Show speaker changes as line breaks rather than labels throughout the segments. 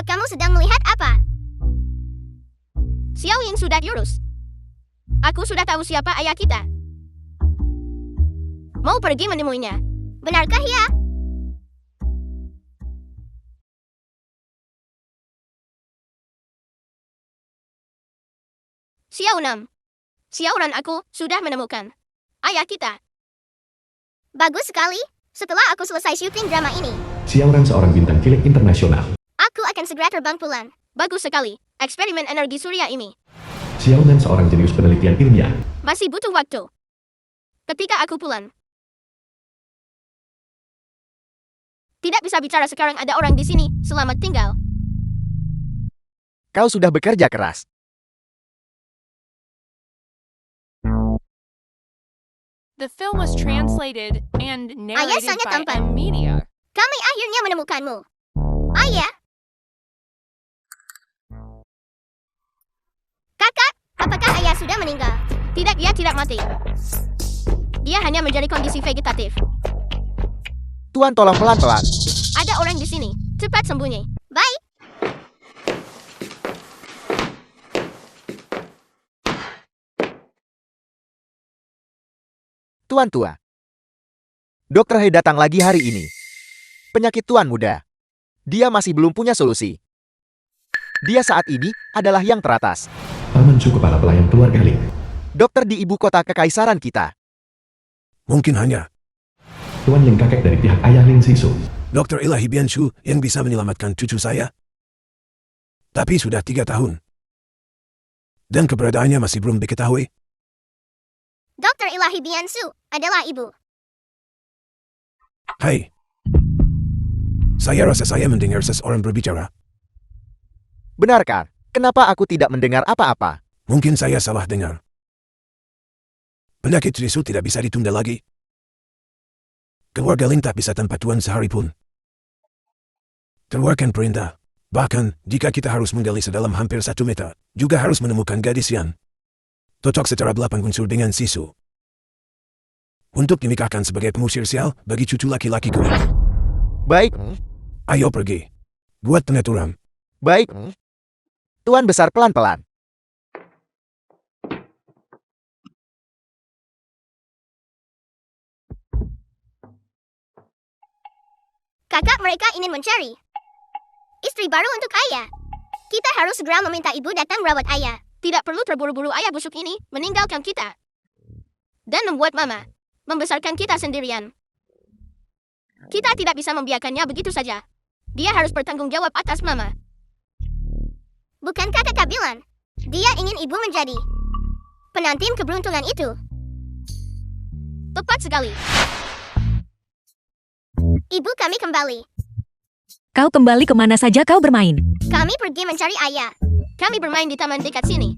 Kakak kamu sedang melihat apa?
Xiao Yin sudah diurus. Aku sudah tahu siapa ayah kita. Mau pergi menemuinya.
Benarkah ya?
Xiao Nam. Xiao Ran, aku sudah menemukan ayah kita.
Bagus sekali. Setelah aku selesai syuting drama ini,
Xiao Ran seorang bintang cilik internasional.
aku akan segera terbang pulang.
Bagus sekali. Eksperimen energi surya ini
Xiao Ran seorang jenius penelitian ilmiah.
masih butuh waktu. Ketika aku pulang. Tidak bisa bicara sekarang, ada orang di sini. Selamat tinggal.
Kau sudah bekerja keras.
The film was translated and narrated
sangat
by
tampan.
Media.
Kami akhirnya menemukanmu. Ayah. Kakak, apakah ayah sudah meninggal?
Tidak, dia tidak mati. Dia hanya menjadi kondisi vegetatif.
Tuan, tolong pelan-pelan.
Ada orang di sini. Cepat sembunyi.
Baik.
Tuan tua. Dokter He datang lagi hari ini. Penyakit Tuan muda. Dia masih belum punya solusi. Dia saat ini adalah yang teratas.
Paman Chu, kepala pelayan keluarga Ling.
Dokter di ibu kota kekaisaran kita.
Mungkin hanya
Tuan Ling, kakek dari pihak ayah Ling Sisu.
Dr. Ilahi Bianshu yang bisa menyelamatkan cucu saya. Tapi sudah 3 tahun. Dan keberadaannya masih belum diketahui.
Dr. Ilahi Biansu adalah ibu.
Hai. Saya rasa saya mendengar seseorang berbicara.
Benarkah? Kenapa aku tidak mendengar apa-apa?
Mungkin saya salah dengar. Penyakit Sisu tidak bisa ditunda lagi. Keluarga Ling tak bisa tanpa Tuan sehari pun. Keluarkan perintah. Bahkan, jika kita harus menggali sedalam hampir 1 meter, juga harus menemukan gadis yang cocok secara 8 unsur dengan Sisu. Untuk dinikahkan sebagai pengusir sial bagi cucu laki-lakiku.
Baik.
Ayo pergi. Buat pengaturan.
Baik. Tuan besar, pelan-pelan.
Kakak, mereka ingin mencari istri baru untuk ayah. Kita harus segera meminta ibu datang merawat ayah.
Tidak perlu terburu-buru, ayah busuk ini meninggalkan kita. Dan membuat mama membesarkan kita sendirian. Kita tidak bisa membiarkannya begitu saja. Dia harus bertanggung jawab atas mama.
Bukankah kakak bilang, dia ingin ibu menjadi pengantin keberuntungan itu?
Tepat sekali.
Ibu kami kembali.
Kau kembali kemana saja kau bermain?
Kami pergi mencari ayah.
Kami bermain di taman dekat sini.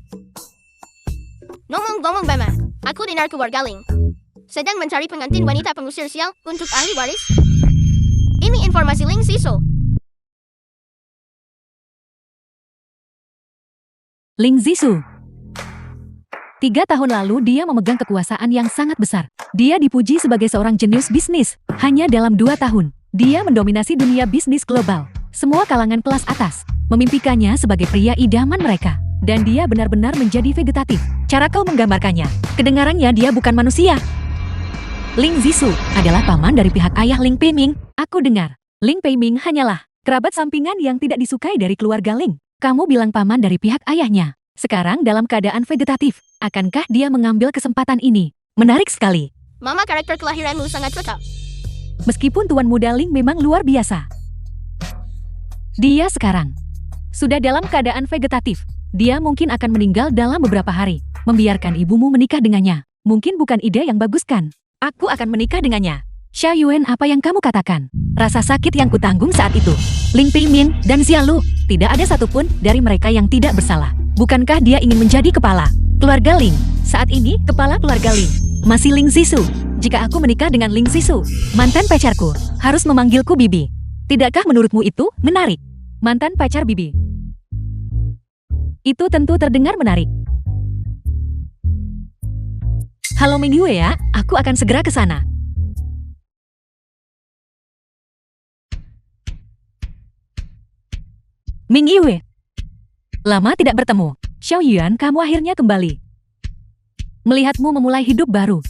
Ngomong-ngomong Bama, aku dengar keluarga Ling sedang mencari pengantin wanita pengusir sial untuk ahli waris. Ini informasi Ling Sisu.
Ling Zisu. 3 tahun lalu dia memegang kekuasaan yang sangat besar. Dia dipuji sebagai seorang jenius bisnis. Hanya dalam 2 tahun, dia mendominasi dunia bisnis global. Semua kalangan kelas atas memimpikannya sebagai pria idaman mereka. Dan dia benar-benar menjadi vegetatif. Cara kau menggambarkannya, kedengarannya dia bukan manusia. Ling Zisu adalah paman dari pihak ayah Ling Peiming. Aku dengar, Ling Peiming hanyalah kerabat sampingan yang tidak disukai dari keluarga Ling. Kamu bilang paman dari pihak ayahnya. Sekarang dalam keadaan vegetatif, akankah dia mengambil kesempatan ini? Menarik sekali.
Mama, karakter kelahiranmu sangat cocok.
Meskipun Tuan Muda Ling memang luar biasa. Dia sekarang sudah dalam keadaan vegetatif. Dia mungkin akan meninggal dalam beberapa hari. Membiarkan ibumu menikah dengannya mungkin bukan ide yang bagus kan? Aku akan menikah dengannya. Xia Yuan, apa yang kamu katakan? Rasa sakit yang kutanggung saat itu. Ling Peimin dan Xia Lu, tidak ada satupun dari mereka yang tidak bersalah. Bukankah dia ingin menjadi kepala keluarga Ling? Saat ini, kepala keluarga Ling masih Ling Sisu. Jika aku menikah dengan Ling Sisu, mantan pacarku harus memanggilku Bibi. Tidakkah menurutmu itu menarik? Mantan pacar Bibi. Itu tentu terdengar menarik. Halo Mingyu ya, aku akan segera ke sana. Ming Yue. Lama tidak bertemu. Xiao Yuan, kamu akhirnya kembali. Melihatmu memulai hidup baru.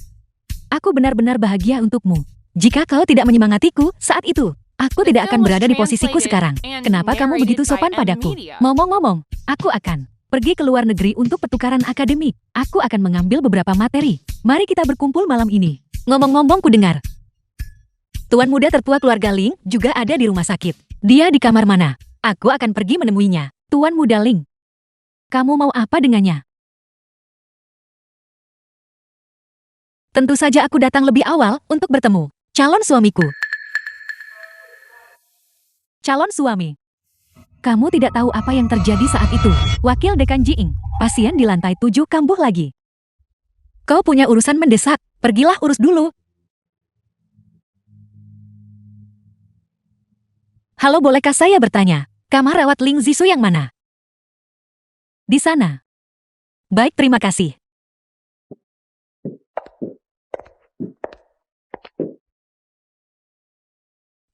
Aku benar-benar bahagia untukmu. Jika kau tidak menyemangatiku saat itu, aku tidak akan berada di posisiku sekarang. Kenapa kamu begitu sopan padaku? Ngomong-ngomong, aku akan pergi ke luar negeri untuk pertukaran akademik. Aku akan mengambil beberapa materi. Mari kita berkumpul malam ini. Ngomong-ngomong, ku dengar tuan muda tertua keluarga Ling juga ada di rumah sakit. Dia di kamar mana? Aku akan pergi menemuinya. Tuan muda Ling, kamu mau apa dengannya? Tentu saja aku datang lebih awal untuk bertemu calon suamiku. Calon suami. Kamu tidak tahu apa yang terjadi saat itu. Wakil Dekan Jiing, pasien di lantai 7 kambuh lagi. Kau punya urusan mendesak, pergilah urus dulu. Halo, bolehkah saya bertanya, kamar rawat Ling Zisu yang mana? Di sana. Baik, terima kasih.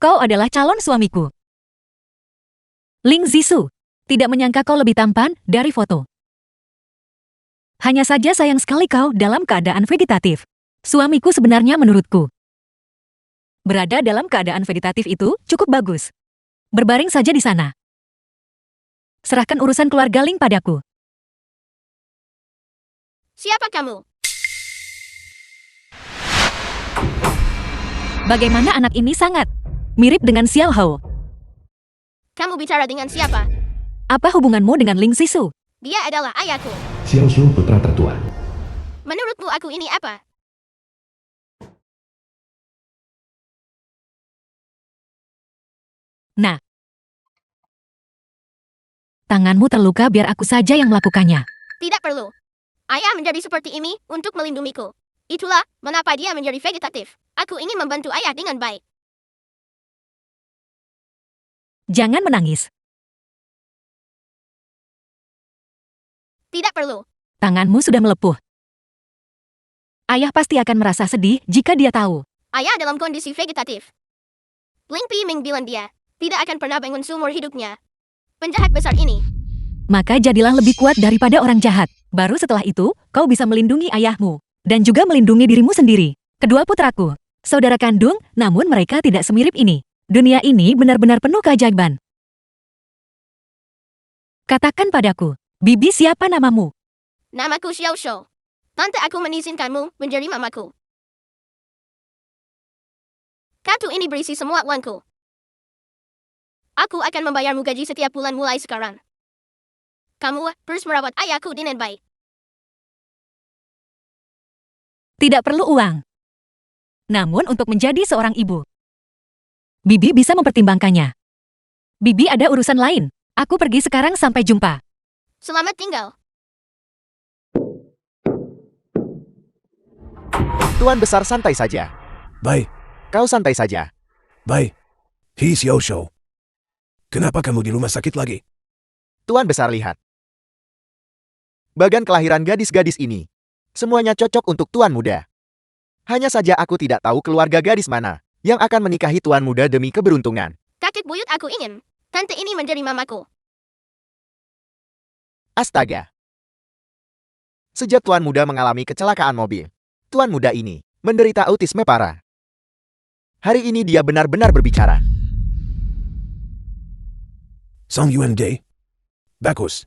Kau adalah calon suamiku. Ling Zisu, tidak menyangka kau lebih tampan dari foto. Hanya saja sayang sekali kau dalam keadaan vegetatif. Suamiku sebenarnya menurutku berada dalam keadaan vegetatif itu cukup bagus. Berbaring saja di sana. Serahkan urusan keluarga Ling padaku.
Siapa kamu?
Bagaimana anak ini sangat mirip dengan Xiao Hou.
Kamu bicara dengan siapa?
Apa hubunganmu dengan Ling Zisu?
Dia adalah ayahku.
Xiao Zhu putra tertua.
Menurutmu aku ini apa?
Nah, tanganmu terluka, biar aku saja yang melakukannya.
Tidak perlu. Ayah menjadi seperti ini untuk melindungiku. Itulah mengapa dia menjadi vegetatif. Aku ingin membantu ayah dengan baik.
Jangan menangis.
Tidak perlu.
Tanganmu sudah melepuh. Ayah pasti akan merasa sedih jika dia tahu.
Ayah dalam kondisi vegetatif. Ling Piming bilang dia tidak akan pernah bangun seumur hidupnya. Penjahat besar ini.
Maka jadilah lebih kuat daripada orang jahat. Baru setelah itu, kau bisa melindungi ayahmu. Dan juga melindungi dirimu sendiri. Kedua putraku, saudara kandung, namun mereka tidak semirip ini. Dunia ini benar-benar penuh keajaiban. Katakan padaku, Bibi, siapa namamu?
Namaku Xiao Shou. Tante aku mengizinkanmu menjadi mamaku. Kartu ini berisi semua uangku. Aku akan membayarmu gaji setiap bulan mulai sekarang. Kamu harus merawat ayahku dengan baik.
Tidak perlu uang. Namun untuk menjadi seorang ibu, Bibi bisa mempertimbangkannya. Bibi ada urusan lain. Aku pergi sekarang, sampai jumpa.
Selamat tinggal.
Tuan besar santai saja.
Baik,
Kau santai saja.
baik. Hi Xiao Shou. Kenapa kamu di rumah sakit lagi?
Tuan besar lihat. Bagan kelahiran gadis-gadis ini. Semuanya cocok untuk tuan muda. Hanya saja aku tidak tahu keluarga gadis mana yang akan menikahi tuan muda demi keberuntungan.
Kakek buyut aku ingin tante ini menjadi mamaku.
Astaga. Sejak tuan muda mengalami kecelakaan mobil, tuan muda ini menderita autisme parah. Hari ini dia benar-benar berbicara.
Song Yuan Day? Bagus.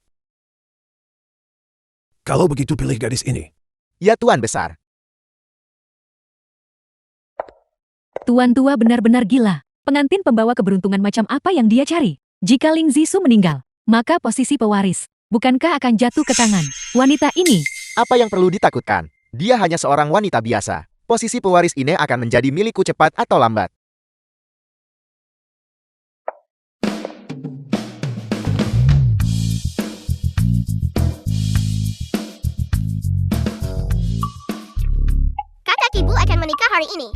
Kalau begitu pilih gadis ini.
Ya tuan besar.
Tuan tua benar-benar gila. Pengantin pembawa keberuntungan macam apa yang dia cari? Jika Ling Zisu meninggal, maka posisi pewaris bukankah akan jatuh ke tangan wanita ini?
Apa yang perlu ditakutkan? Dia hanya seorang wanita biasa. Posisi pewaris ini akan menjadi milikku cepat atau lambat.
Kakak ibu akan menikah hari ini.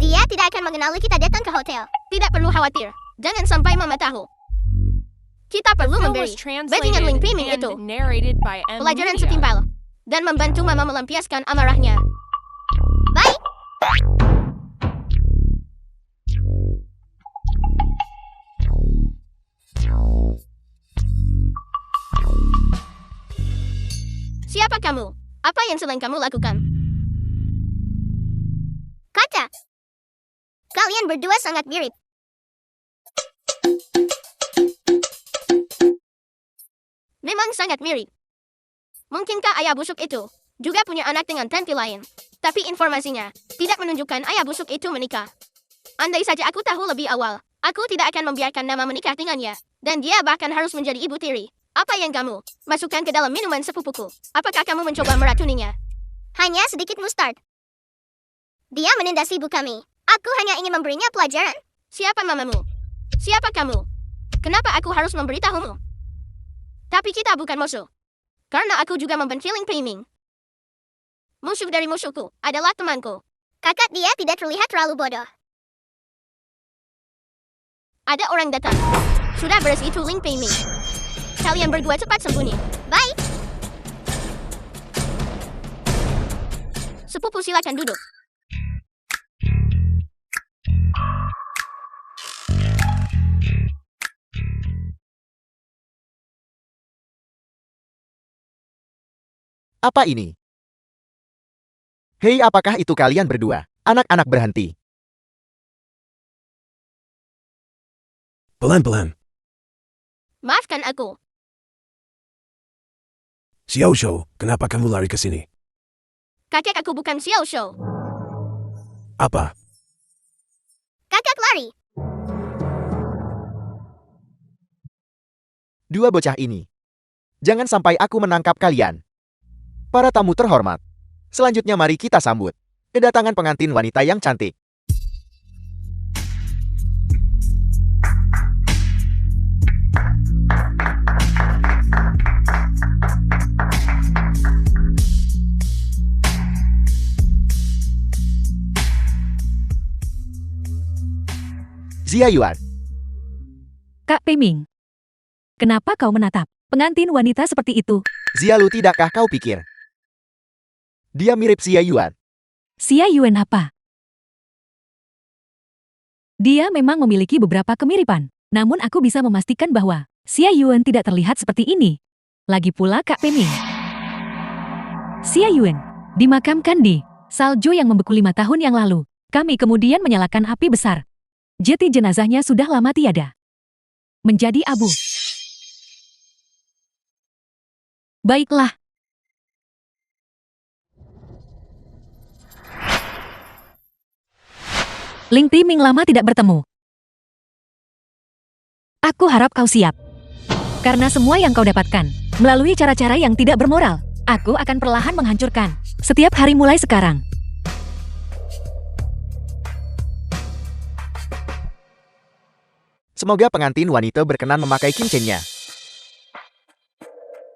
Dia tidak akan mengenali kita datang ke hotel.
Tidak perlu khawatir. Jangan sampai mama tahu. Kita perlu
Film
memberi
was
bajingan Ling
translated
Piming
and
itu
narrated by M.
pelajaran
Media.
setimpal dan membantu mama melampiaskan amarahnya.
Baik.
Siapa kamu? Apa yang sedang kamu lakukan?
Kata. Kalian berdua sangat mirip.
Memang sangat mirip. Mungkinkah ayah busuk itu juga punya anak dengan tante lain? Tapi informasinya tidak menunjukkan ayah busuk itu menikah. Andai saja aku tahu lebih awal, aku tidak akan membiarkan Nama menikah dengannya. Dan dia bahkan harus menjadi ibu tiri. Apa yang kamu masukkan ke dalam minuman sepupuku? Apakah kamu mencoba meracuninya?
Hanya sedikit mustard. Dia menindas ibu kami. Aku hanya ingin memberinya pelajaran.
Siapa mamamu? Siapa kamu? Kenapa aku harus memberitahumu? Tapi kita bukan musuh. Karena aku juga membenci Ling Peiming. Musuh dari musuhku adalah temanku.
Kakak dia tidak terlihat terlalu bodoh.
Ada orang datang. Sudah beres itu Ling Peiming. Kalian berdua cepat sembunyi.
Baik.
Sepupu silakan duduk.
Apa ini? Hei, apakah itu kalian berdua? Anak-anak berhenti.
Pelan-pelan.
Maafkan aku.
Xiao Shou, kenapa kamu lari ke sini?
Kakek aku bukan Xiao Shou.
Apa?
Kakak lari.
Dua bocah ini. Jangan sampai aku menangkap kalian. Para tamu terhormat. Selanjutnya mari kita sambut kedatangan pengantin wanita yang cantik. Zia Yuan.
Kak Peiming. Kenapa kau menatap pengantin wanita seperti itu?
Zia Lu, tidakkah kau pikir dia mirip Xia Yuan?
Xia Yuan apa? Dia memang memiliki beberapa kemiripan. Namun aku bisa memastikan bahwa Xia Yuan tidak terlihat seperti ini. Lagi pula Kak Peiming. Xia Yuan dimakamkan di salju yang membeku 5 tahun yang lalu. Kami kemudian menyalakan api besar. Jeti jenazahnya sudah lama tiada. Menjadi abu. Baiklah. Ling Peiming lama tidak bertemu. Aku harap kau siap. Karena semua yang kau dapatkan, melalui cara-cara yang tidak bermoral, aku akan perlahan menghancurkan. Setiap hari mulai sekarang.
Semoga pengantin wanita berkenan memakai kincennya.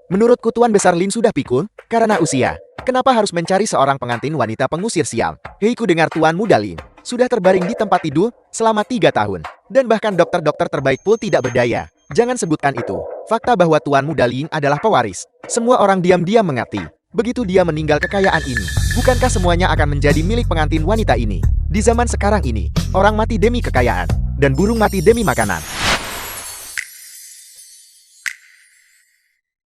Menurutku Tuan Besar Lin sudah pikun karena usia. Kenapa harus mencari seorang pengantin wanita pengusir sial? Hei, ku dengar Tuan Muda Lin sudah terbaring di tempat tidur selama 3 tahun. Dan bahkan dokter-dokter terbaik pun tidak berdaya. Jangan sebutkan itu. Fakta bahwa Tuan Muda Lin adalah pewaris. Semua orang diam-diam mengerti. Begitu dia meninggal, kekayaan ini, bukankah semuanya akan menjadi milik pengantin wanita ini? Di zaman sekarang ini, orang mati demi kekayaan. Dan burung mati demi makanan.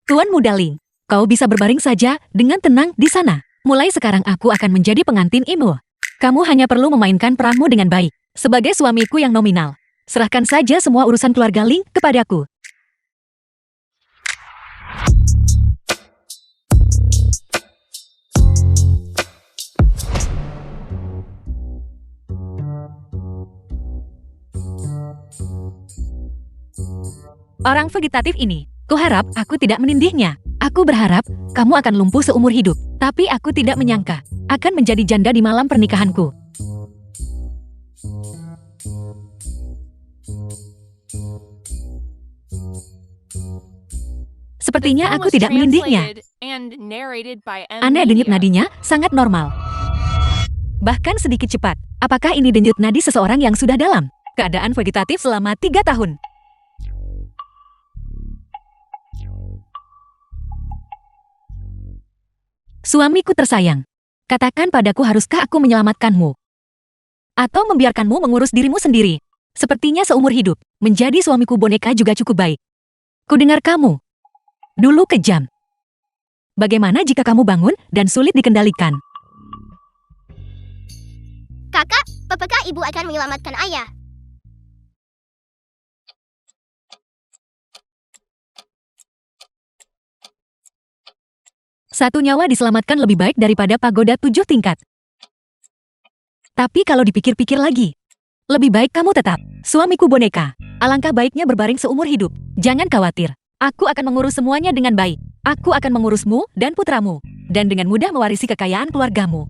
Tuan Muda Ling, kau bisa berbaring saja dengan tenang di sana. Mulai sekarang aku akan menjadi pengantin Imo. Kamu hanya perlu memainkan peranmu dengan baik. Sebagai suamiku yang nominal, serahkan saja semua urusan keluarga Ling kepadaku. Orang vegetatif ini, kuharap aku tidak menindihnya. Aku berharap kamu akan lumpuh seumur hidup. Tapi aku tidak menyangka akan menjadi janda di malam pernikahanku. Sepertinya aku tidak menindihnya. Aneh, denyut nadinya sangat normal. Bahkan sedikit cepat. Apakah ini denyut nadi seseorang yang sudah dalam keadaan vegetatif selama 3 tahun? Suamiku tersayang, katakan padaku, haruskah aku menyelamatkanmu? Atau membiarkanmu mengurus dirimu sendiri? Sepertinya seumur hidup, menjadi suamiku boneka juga cukup baik. Kudengar kamu. Dulu kejam. Bagaimana jika kamu bangun dan sulit dikendalikan?
Kakak, apakah ibu akan menyelamatkan ayah?
Satu nyawa diselamatkan lebih baik daripada pagoda 7 tingkat. Tapi kalau dipikir-pikir lagi, lebih baik kamu tetap suamiku boneka. Alangkah baiknya berbaring seumur hidup. Jangan khawatir, aku akan mengurus semuanya dengan baik. Aku akan mengurusmu dan putramu, dan dengan mudah mewarisi kekayaan keluargamu.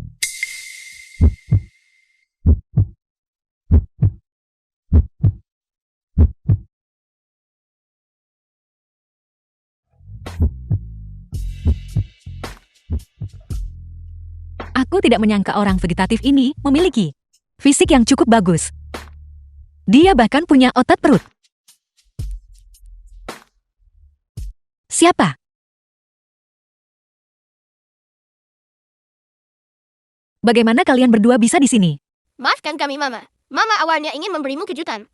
Aku tidak menyangka orang vegetatif ini memiliki fisik yang cukup bagus. Dia bahkan punya otot perut. Siapa? Bagaimana kalian berdua bisa di sini?
Maafkan kami, Mama. Mama awalnya ingin memberimu kejutan.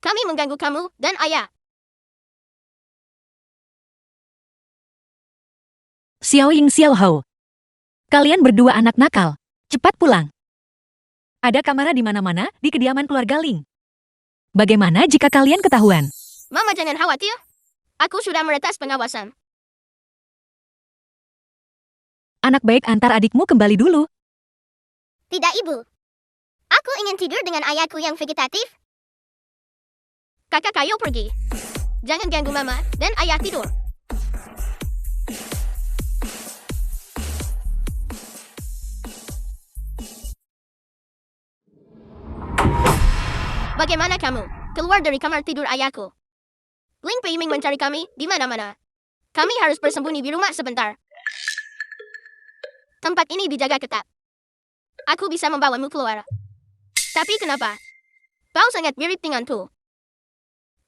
Kami mengganggu kamu dan ayah.
Xiao Ying Xiao Hao. Kalian berdua anak nakal. Cepat pulang. Ada kamera di mana-mana di kediaman keluarga Ling. Bagaimana jika kalian ketahuan?
Mama jangan khawatir. Aku sudah meretas pengawasan.
Anak baik antar adikmu kembali dulu.
Tidak, Ibu. Aku ingin tidur dengan ayahku yang vegetatif.
Kakak kayu pergi. Jangan ganggu Mama dan ayah tidur. Bagaimana kamu? Keluar dari kamar tidur ayahku. Ling Peiming mencari kami di mana-mana. Kami harus bersembunyi di rumah sebentar. Tempat ini dijaga ketat. Aku bisa membawamu keluar. Tapi kenapa? Kau sangat mirip denganku.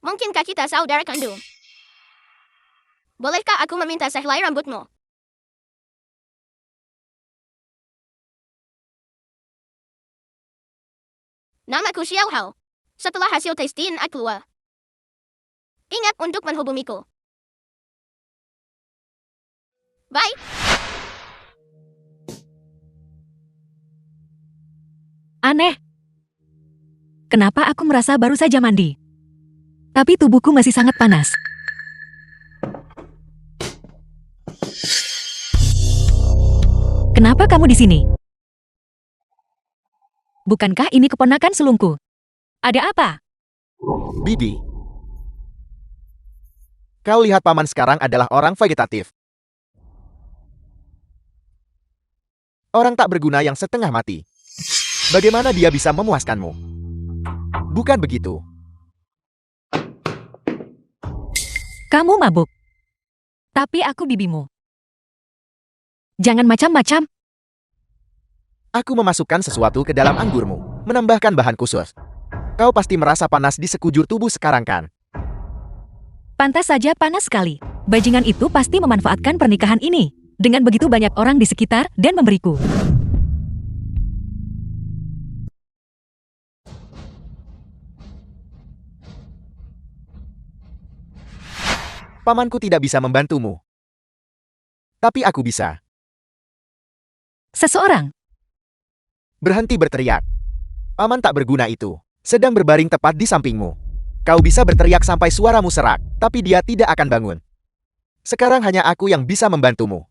Mungkinkah kita saudara kandung? Bolehkah aku meminta sehelai rambutmu? Namaku Xiao Hao. Setelah hasil tes DNA keluar, ingat untuk menghubungiku. Bye.
Aneh. Kenapa aku merasa baru saja mandi? Tapi tubuhku masih sangat panas. Kenapa kamu di sini? Bukankah ini keponakan sulungku? Ada apa?
Bibi. Kau lihat paman sekarang adalah orang vegetatif. Orang tak berguna yang setengah mati. Bagaimana dia bisa memuaskanmu? Bukan begitu.
Kamu mabuk. Tapi aku bibimu. Jangan macam-macam.
Aku memasukkan sesuatu ke dalam anggurmu, menambahkan bahan khusus. Kau pasti merasa panas di sekujur tubuh sekarang kan?
Pantas saja panas sekali. Bajingan itu pasti memanfaatkan pernikahan ini. Dengan begitu banyak orang di sekitar dan memberiku.
Pamanku tidak bisa membantumu. Tapi aku bisa.
Seseorang.
Berhenti berteriak. Paman tak berguna itu sedang berbaring tepat di sampingmu. Kau bisa berteriak sampai suaramu serak, tapi dia tidak akan bangun. Sekarang hanya aku yang bisa membantumu.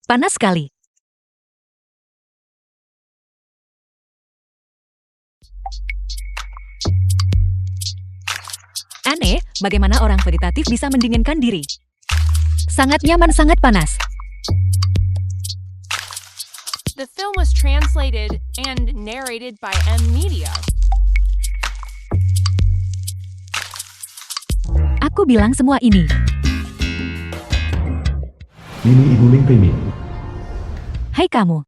Panas sekali. Aneh, bagaimana orang vegetatif bisa mendinginkan diri. Sangat nyaman, sangat panas.
The film was translated and narrated by M Media.
Aku bilang semua ini.
Ini Ibu Ling Peiming.
Hai kamu.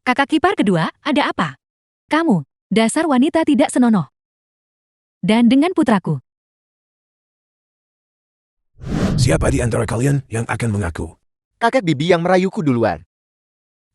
Kakak ipar kedua, ada apa? Kamu, dasar wanita tidak senonoh. Dan dengan putraku.
Siapa di antara kalian yang akan mengaku?
Kakek bibi yang merayuku duluan.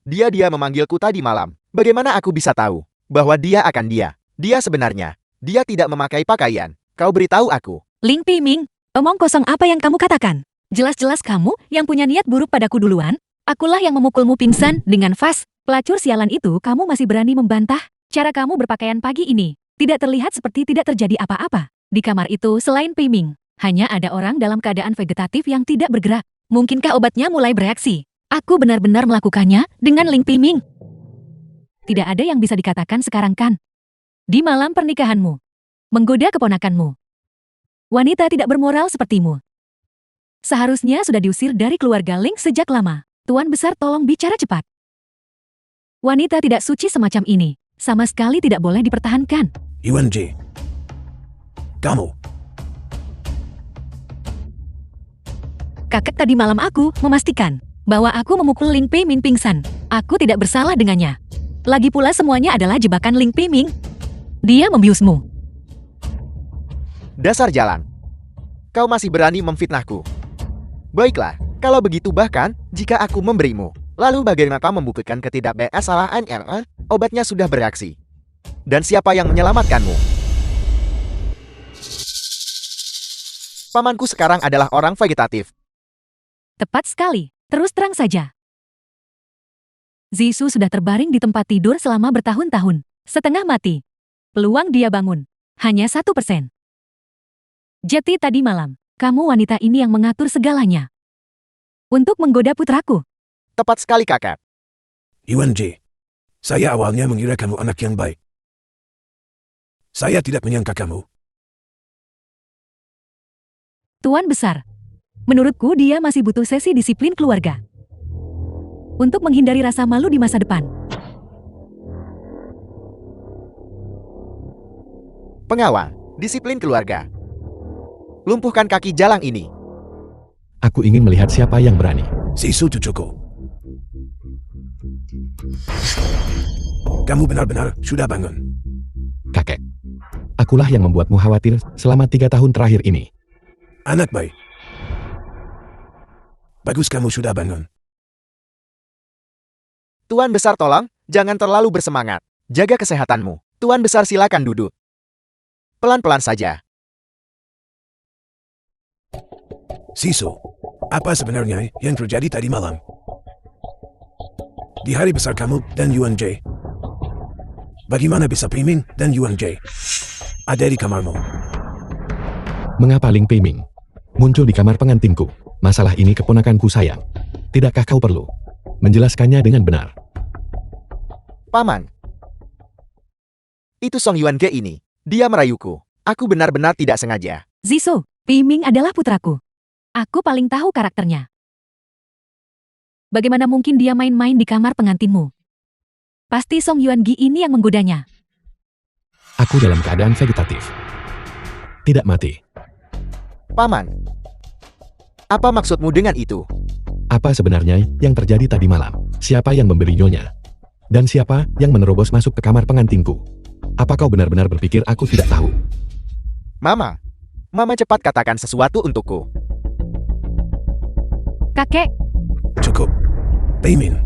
Dia memanggilku tadi malam. Bagaimana aku bisa tahu bahwa dia akan dia? Dia sebenarnya. Dia tidak memakai pakaian. Kau beritahu aku.
Ling Piming, omong kosong apa yang kamu katakan? Jelas-jelas kamu yang punya niat buruk padaku duluan. Akulah yang memukulmu pingsan dengan vas. Pelacur sialan itu kamu masih berani membantah? Cara kamu berpakaian pagi ini tidak terlihat seperti tidak terjadi apa-apa. Di kamar itu selain Piming, hanya ada orang dalam keadaan vegetatif yang tidak bergerak. Mungkinkah obatnya mulai bereaksi? Aku benar-benar melakukannya dengan Ling Piming. Tidak ada yang bisa dikatakan sekarang kan? Di malam pernikahanmu, menggoda keponakanmu. Wanita tidak bermoral sepertimu. Seharusnya sudah diusir dari keluarga Ling sejak lama. Tuan Besar tolong bicara cepat. Wanita tidak suci semacam ini, sama sekali tidak boleh dipertahankan.
Yuan J. Kamu.
Kakek tadi malam aku memastikan bahwa aku memukul Ling Piming pingsan. Aku tidak bersalah dengannya. Lagi pula semuanya adalah jebakan Ling Piming. Dia membiusmu.
Dasar jalan. Kau masih berani memfitnahku. Baiklah, kalau begitu bahkan jika aku memberimu, lalu bagaimana kau membuktikan ketidakbersalaan obatnya sudah bereaksi? Dan siapa yang menyelamatkanmu? Pamanku sekarang adalah orang vegetatif.
Tepat sekali. Terus terang saja. Zisu sudah terbaring di tempat tidur selama bertahun-tahun. Setengah mati. Peluang dia bangun hanya 1%. Jadi tadi malam, kamu wanita ini yang mengatur segalanya. Untuk menggoda putraku.
Tepat sekali kakak.
Yuan J. Saya awalnya mengira kamu anak yang baik. Saya tidak menyangka kamu.
Tuan Besar, menurutku dia masih butuh sesi disiplin keluarga. Untuk menghindari rasa malu di masa depan.
Pengawal, disiplin keluarga. Lumpuhkan kaki jalang ini.
Aku ingin melihat siapa yang berani.
Sisu cucuku. Kamu benar-benar sudah bangun.
Kakek, akulah yang membuatmu khawatir selama 3 tahun terakhir ini.
Anak baik. Bagus kamu sudah bangun.
Tuan Besar tolong, jangan terlalu bersemangat. Jaga kesehatanmu. Tuan Besar silakan duduk. Pelan-pelan saja.
Sisu, apa sebenarnya yang terjadi tadi malam? Di hari besar kamu dan Yuan J. Bagaimana bisa Piming dan Yuan J ada di kamarmu?
Mengapa Ling Piming muncul di kamar pengantinku? Masalah ini keponakanku sayang. Tidakkah kau perlu menjelaskannya dengan benar?
Paman. Itu Song Yuan Ge ini. Dia merayuku. Aku benar-benar tidak sengaja.
Zisu, Piming adalah putraku. Aku paling tahu karakternya. Bagaimana mungkin dia main-main di kamar pengantinmu? Pasti Song Yuan Gi ini yang menggodanya.
Aku dalam keadaan vegetatif. Tidak mati.
Paman. Apa maksudmu dengan itu?
Apa sebenarnya yang terjadi tadi malam? Siapa yang memberi nyonya? Dan siapa yang menerobos masuk ke kamar pengantinku? Apa kau benar-benar berpikir aku tidak tahu?
Mama. Mama cepat katakan sesuatu untukku.
Kakek,
Cukup. Piming.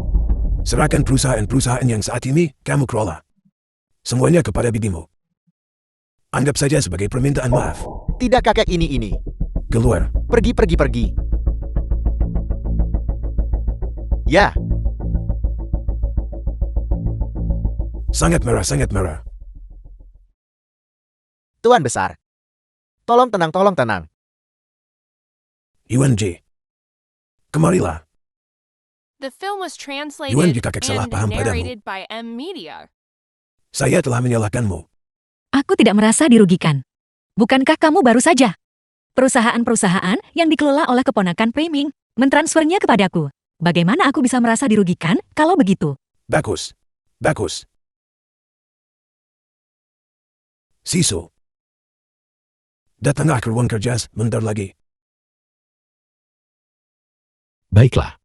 Serahkan perusahaan-perusahaan yang saat ini kamu kelola. Semuanya kepada bibimu. Anggap saja sebagai permintaan maaf.
Tidak kakek ini.
Keluar.
Pergi. Ya,
Sangat merah.
Tuan Besar. Tolong tenang.
Yuan J. Kemarilah.
The film was translated
Yuan J kakek salah
and
paham padamu.
narrated by M Media.
Saya telah menyalahkanmu.
aku tidak merasa dirugikan. Bukankah kamu baru saja? Perusahaan-perusahaan yang dikelola oleh keponakan Piming mentransfernya kepadaku. Bagaimana aku bisa merasa dirugikan kalau begitu?
Bagus. Sisu. Datanglah ke ruang kerja sebentar lagi.
Baiklah.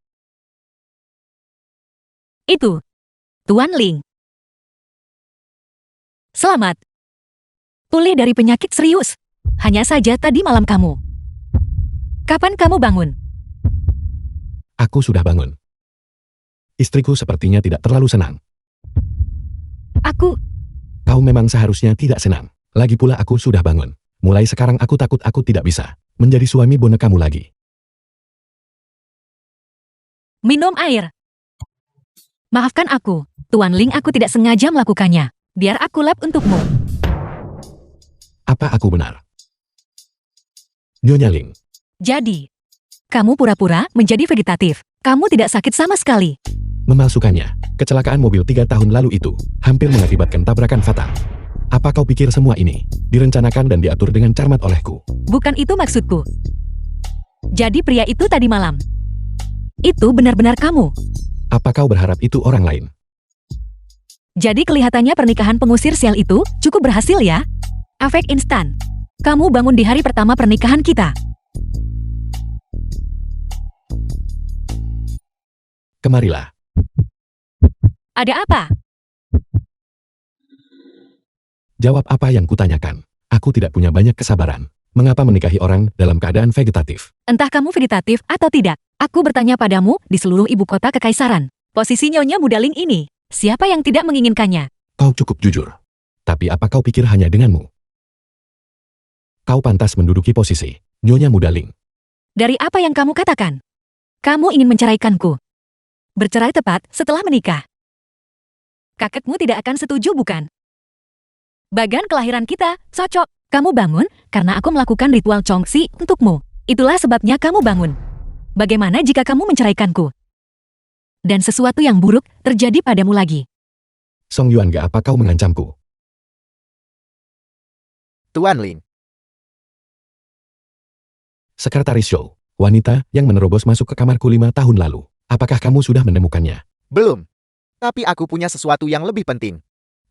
Itu. Tuan Ling. Selamat. Pulih dari penyakit serius. Hanya saja tadi malam kamu Kapan kamu bangun?
Aku sudah bangun. Istriku sepertinya tidak terlalu senang.
Aku,
Kau memang seharusnya tidak senang. Lagi pula aku sudah bangun. Mulai sekarang aku takut aku tidak bisa menjadi suami bonekamu lagi.
minum air. Maafkan aku, Tuan Ling, aku tidak sengaja melakukannya. Biar aku lap untukmu.
Apa aku benar? Nyonya Ling,
Jadi, kamu pura-pura menjadi vegetatif. Kamu tidak sakit sama sekali.
memalsukannya. Kecelakaan mobil 3 tahun lalu itu hampir mengakibatkan tabrakan fatal. Apa kau pikir semua ini direncanakan dan diatur dengan cermat olehku?
Bukan itu maksudku. Jadi pria itu tadi malam. Itu benar-benar kamu.
Apa kau berharap itu orang lain?
Jadi kelihatannya pernikahan pengusir sial itu cukup berhasil ya? Efek instan. Kamu bangun di hari pertama pernikahan kita.
Kemarilah.
Ada apa?
Jawab apa yang kutanyakan. Aku tidak punya banyak kesabaran. Mengapa menikahi orang dalam keadaan vegetatif?
Entah kamu vegetatif atau tidak. Aku bertanya padamu di seluruh ibu kota kekaisaran. Posisi Nyonya Mudaling ini, siapa yang tidak menginginkannya?
Kau cukup jujur. Tapi apa kau pikir hanya denganmu? Kau pantas menduduki posisi Nyonya Mudaling.
Dari apa yang kamu katakan? Kamu ingin menceraikanku. Bercerai tepat setelah menikah. Kakekmu tidak akan setuju, bukan? Bagan kelahiran kita, cocok. Kamu bangun karena aku melakukan ritual Chongxi untukmu. Itulah sebabnya kamu bangun. Bagaimana jika kamu menceraikanku? Dan sesuatu yang buruk terjadi padamu lagi.
Song Yuan, gak apa kau mengancamku?
Tuan Lin,
Sekretaris Zhou, wanita yang menerobos masuk ke kamarku 5 tahun lalu. Apakah kamu sudah menemukannya?
belum. Tapi aku punya sesuatu yang lebih penting.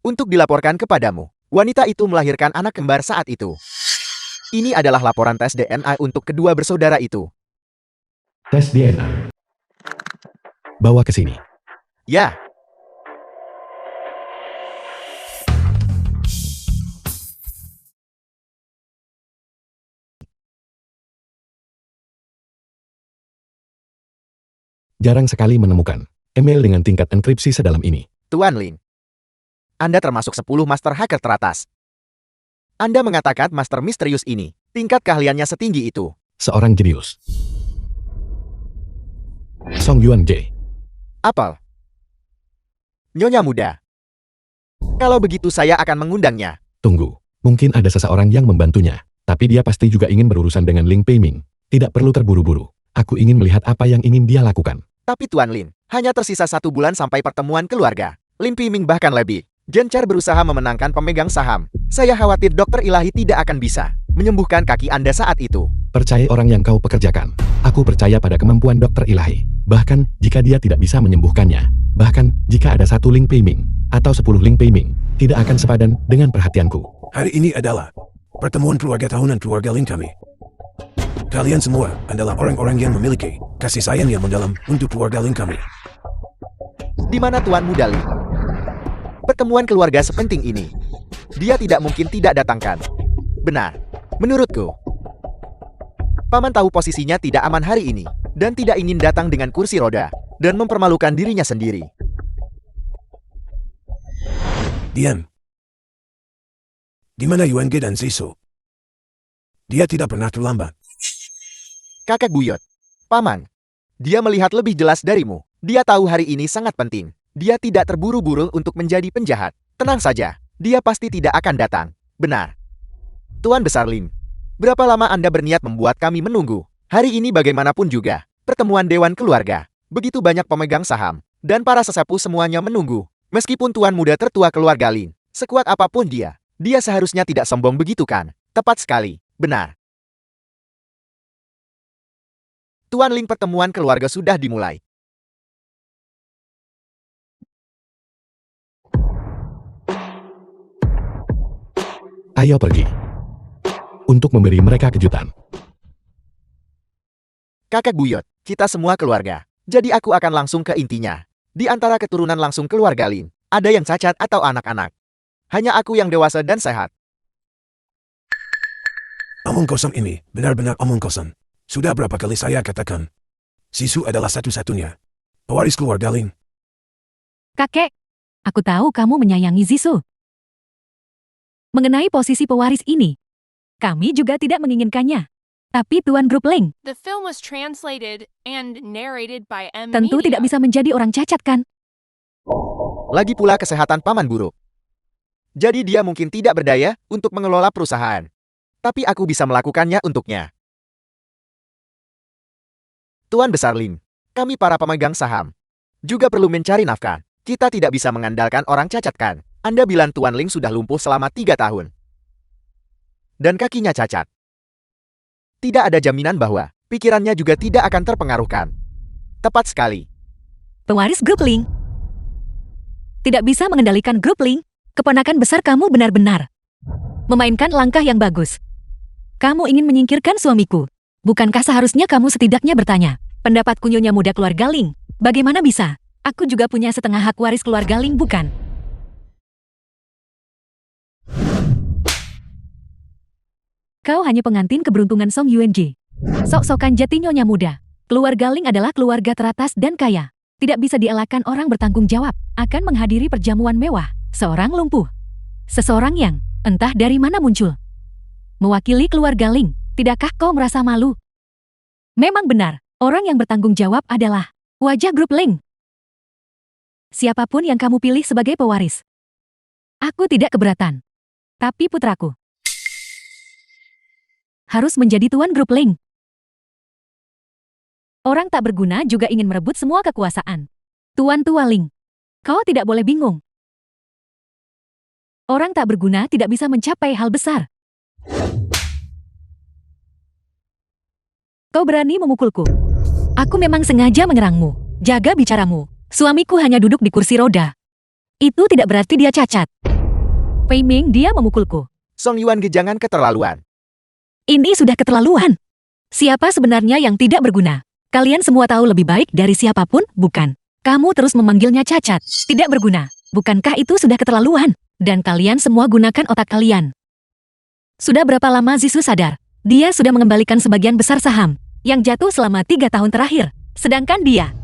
Untuk dilaporkan kepadamu. Wanita itu melahirkan anak kembar saat itu. Ini adalah laporan tes DNA untuk kedua bersaudara itu.
Tes DNA. Bawa ke sini.
Ya,
Jarang sekali menemukan email dengan tingkat enkripsi sedalam ini.
Tuan Lin. Anda termasuk 10 master hacker teratas. Anda mengatakan master misterius ini, tingkat keahliannya setinggi itu.
Seorang jenius. Song Yuan J.
Apel. Nyonya muda. Kalau begitu saya akan mengundangnya.
Tunggu. Mungkin ada seseorang yang membantunya. Tapi dia pasti juga ingin berurusan dengan Ling Peiming. Tidak perlu terburu-buru. Aku ingin melihat apa yang ingin dia lakukan.
Tapi Tuan Lin, hanya tersisa 1 bulan sampai pertemuan keluarga. Lin Piming bahkan lebih. Gencar berusaha memenangkan pemegang saham. Saya khawatir dokter ilahi tidak akan bisa menyembuhkan kaki Anda saat itu.
Percaya orang yang kau pekerjakan. Aku percaya pada kemampuan dokter ilahi. Bahkan jika dia tidak bisa menyembuhkannya. Bahkan jika ada 1 Ling Peiming atau 10 Ling Peiming, tidak akan sepadan dengan perhatianku.
Hari ini adalah pertemuan keluarga tahunan keluarga Lin kami. Kalian semua adalah orang-orang yang memiliki kasih sayang yang mendalam untuk keluarga Lin kami.
Di mana Tuan Muda Lin? Pertemuan keluarga sepenting ini. Dia tidak mungkin tidak datangkan. Benar. Menurutku. Paman tahu posisinya tidak aman hari ini. Dan tidak ingin datang dengan kursi roda. Dan mempermalukan dirinya sendiri.
Diam. Di mana Yuan Ge dan Sisu? Dia tidak pernah terlambat.
Kakak buyut. Paman. Dia melihat lebih jelas darimu. Dia tahu hari ini sangat penting. Dia tidak terburu-buru untuk menjadi penjahat. Tenang saja. Dia pasti tidak akan datang. Benar. Tuan Besar Lin. Berapa lama Anda berniat membuat kami menunggu? Hari ini bagaimanapun juga. Pertemuan Dewan Keluarga. Begitu banyak pemegang saham. Dan para sesepuh semuanya menunggu. Meskipun Tuan Muda tertua keluarga Lin. Sekuat apapun dia. Dia seharusnya tidak sombong begitu kan? Tepat sekali. Benar. Tuan Lin, pertemuan keluarga sudah dimulai.
Ayo pergi. Untuk memberi mereka kejutan.
Kakak buyut, kita semua keluarga. Jadi aku akan langsung ke intinya. Di antara keturunan langsung keluarga Lin, ada yang cacat atau anak-anak. Hanya aku yang dewasa dan sehat.
Omong kosong ini, benar-benar omong kosong. Sudah berapa kali saya katakan, Sisu adalah satu-satunya pewaris keluarga Ling.
Kakek, aku tahu kamu menyayangi Zisu. Mengenai posisi pewaris ini, kami juga tidak menginginkannya. Tapi Tuan Grup Ling
The film was translated and narrated by M.
tentu
Media.
tidak bisa menjadi orang cacat kan?
Lagi pula kesehatan paman buruk. Jadi dia mungkin tidak berdaya untuk mengelola perusahaan. Tapi aku bisa melakukannya untuknya. Tuan Besar Ling, kami para pemegang saham juga perlu mencari nafkah. Kita tidak bisa mengandalkan orang cacat kan? Anda bilang Tuan Ling sudah lumpuh selama 3 tahun. Dan kakinya cacat. Tidak ada jaminan bahwa pikirannya juga tidak akan terpengaruhkan. Tepat sekali.
Pewaris Grup Ling tidak bisa mengendalikan Grup Ling. Keponakan besar kamu benar-benar memainkan langkah yang bagus. Kamu ingin menyingkirkan suamiku. Bukankah seharusnya kamu setidaknya bertanya, pendapatku Nyonya Muda keluarga Ling, bagaimana bisa? Aku juga punya setengah hak waris keluarga Ling, bukan? Kau hanya pengantin keberuntungan Song Yuanji. Sok-sokan jati Nyonya Muda. Keluarga Ling adalah keluarga teratas dan kaya. Tidak bisa dielakkan orang bertanggung jawab akan menghadiri perjamuan mewah. Seorang lumpuh. Seseorang yang entah dari mana muncul. Mewakili keluarga Ling, tidakkah kau merasa malu? Memang benar, orang yang bertanggung jawab adalah wajah Grup Ling. Siapapun yang kamu pilih sebagai pewaris. Aku tidak keberatan. Tapi putraku harus menjadi Tuan Grup Ling. Orang tak berguna juga ingin merebut semua kekuasaan. Tuan Tua Ling, kau tidak boleh bingung. Orang tak berguna tidak bisa mencapai hal besar. Kau berani memukulku. Aku memang sengaja menyerangmu. Jaga bicaramu. Suamiku hanya duduk di kursi roda. Itu tidak berarti dia cacat. Fei Ming, dia memukulku.
Song Yuan jangan keterlaluan.
Ini sudah keterlaluan. Siapa sebenarnya yang tidak berguna? Kalian semua tahu lebih baik dari siapapun, bukan? Kamu terus memanggilnya cacat, tidak berguna. Bukankah itu sudah keterlaluan? Dan kalian semua gunakan otak kalian. Sudah berapa lama Zisu sadar? Dia sudah mengembalikan sebagian besar saham yang jatuh selama 3 tahun terakhir. Sedangkan dia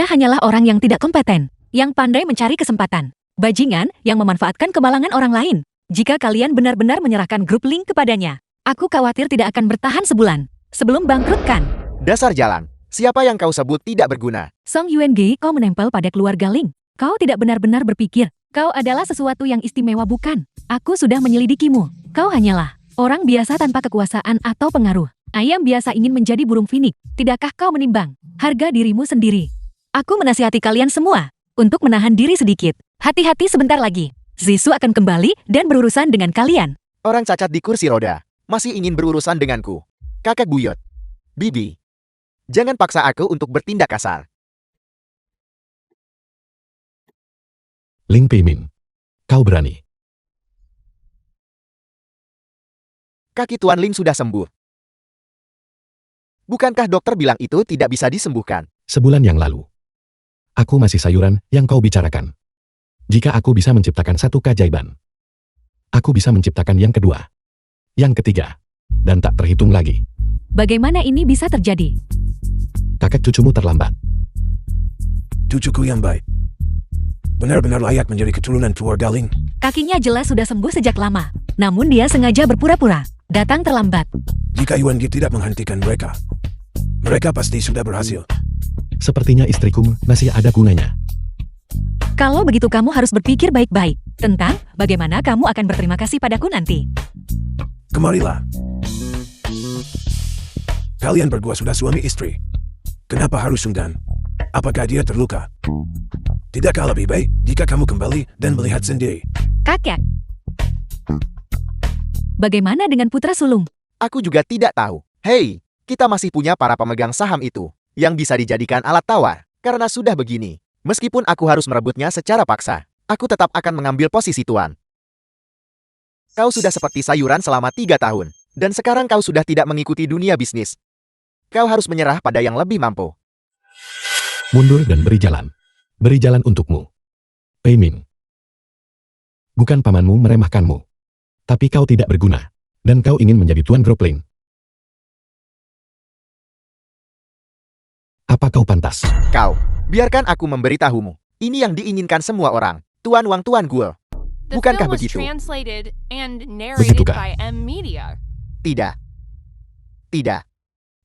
hanyalah orang yang tidak kompeten, yang pandai mencari kesempatan. Bajingan yang memanfaatkan kemalangan orang lain. Jika kalian benar-benar menyerahkan Grup Ling kepadanya, aku khawatir tidak akan bertahan sebulan sebelum bangkrutkan.
Dasar jalan. Siapa yang kau sebut tidak berguna?
Song Yuanji, kau menempel pada keluarga Ling. Kau tidak benar-benar berpikir kau adalah sesuatu yang istimewa, bukan? Aku sudah menyelidikimu. Kau hanyalah orang biasa tanpa kekuasaan atau pengaruh. Ayam biasa ingin menjadi burung finik. Tidakkah kau menimbang harga dirimu sendiri? Aku menasihati kalian semua untuk menahan diri sedikit. Hati-hati sebentar lagi. Zisu akan kembali dan berurusan dengan kalian.
Orang cacat di kursi roda masih ingin berurusan denganku. Kakek buyut. Bibi. Jangan paksa aku untuk bertindak kasar.
Ling Peimin. Kau berani.
Kaki Tuan Ling sudah sembuh. Bukankah dokter bilang itu tidak bisa disembuhkan?
Sebulan yang lalu. Aku masih sayuran yang kau bicarakan. Jika aku bisa menciptakan satu keajaiban, aku bisa menciptakan yang kedua, yang ketiga, dan tak terhitung lagi.
Bagaimana ini bisa terjadi?
Kakek cucumu terlambat.
Cucuku yang baik. Benar-benar layak menjadi keturunan keluarga Ling.
Kakinya jelas sudah sembuh sejak lama. Namun dia sengaja berpura-pura. Datang terlambat.
Jika Yuan Gi tidak menghentikan mereka, mereka pasti sudah berhasil.
Sepertinya istriku masih ada gunanya.
Kalau begitu kamu harus berpikir baik-baik tentang bagaimana kamu akan berterima kasih padaku nanti.
Kemarilah. Kalian berdua sudah suami istri. Kenapa harus sungkan? Apakah dia terluka? Tidakkah lebih baik jika kamu kembali dan melihat sendiri?
Kakek. Bagaimana dengan putra sulung?
Aku juga tidak tahu. Hei, kita masih punya para pemegang saham itu yang bisa dijadikan alat tawar. Karena sudah begini, meskipun aku harus merebutnya secara paksa, aku tetap akan mengambil posisi tuan. Kau sudah seperti sayuran selama 3 tahun, dan sekarang kau sudah tidak mengikuti dunia bisnis. Kau harus menyerah pada yang lebih mampu.
Mundur dan beri jalan. Beri jalan untukmu. Peimin. Bukan pamanmu meremehkanmu. Tapi kau tidak berguna. Dan kau ingin menjadi Tuan Grup Ling. Apa kau pantas?
Kau, biarkan aku memberitahumu. Ini yang diinginkan semua orang. Tuan Wang Tuan Gul.
The
Bukankah
film was
begitu?
translated and narrated
Begitukah?
by M Media.
Tidak. Tidak.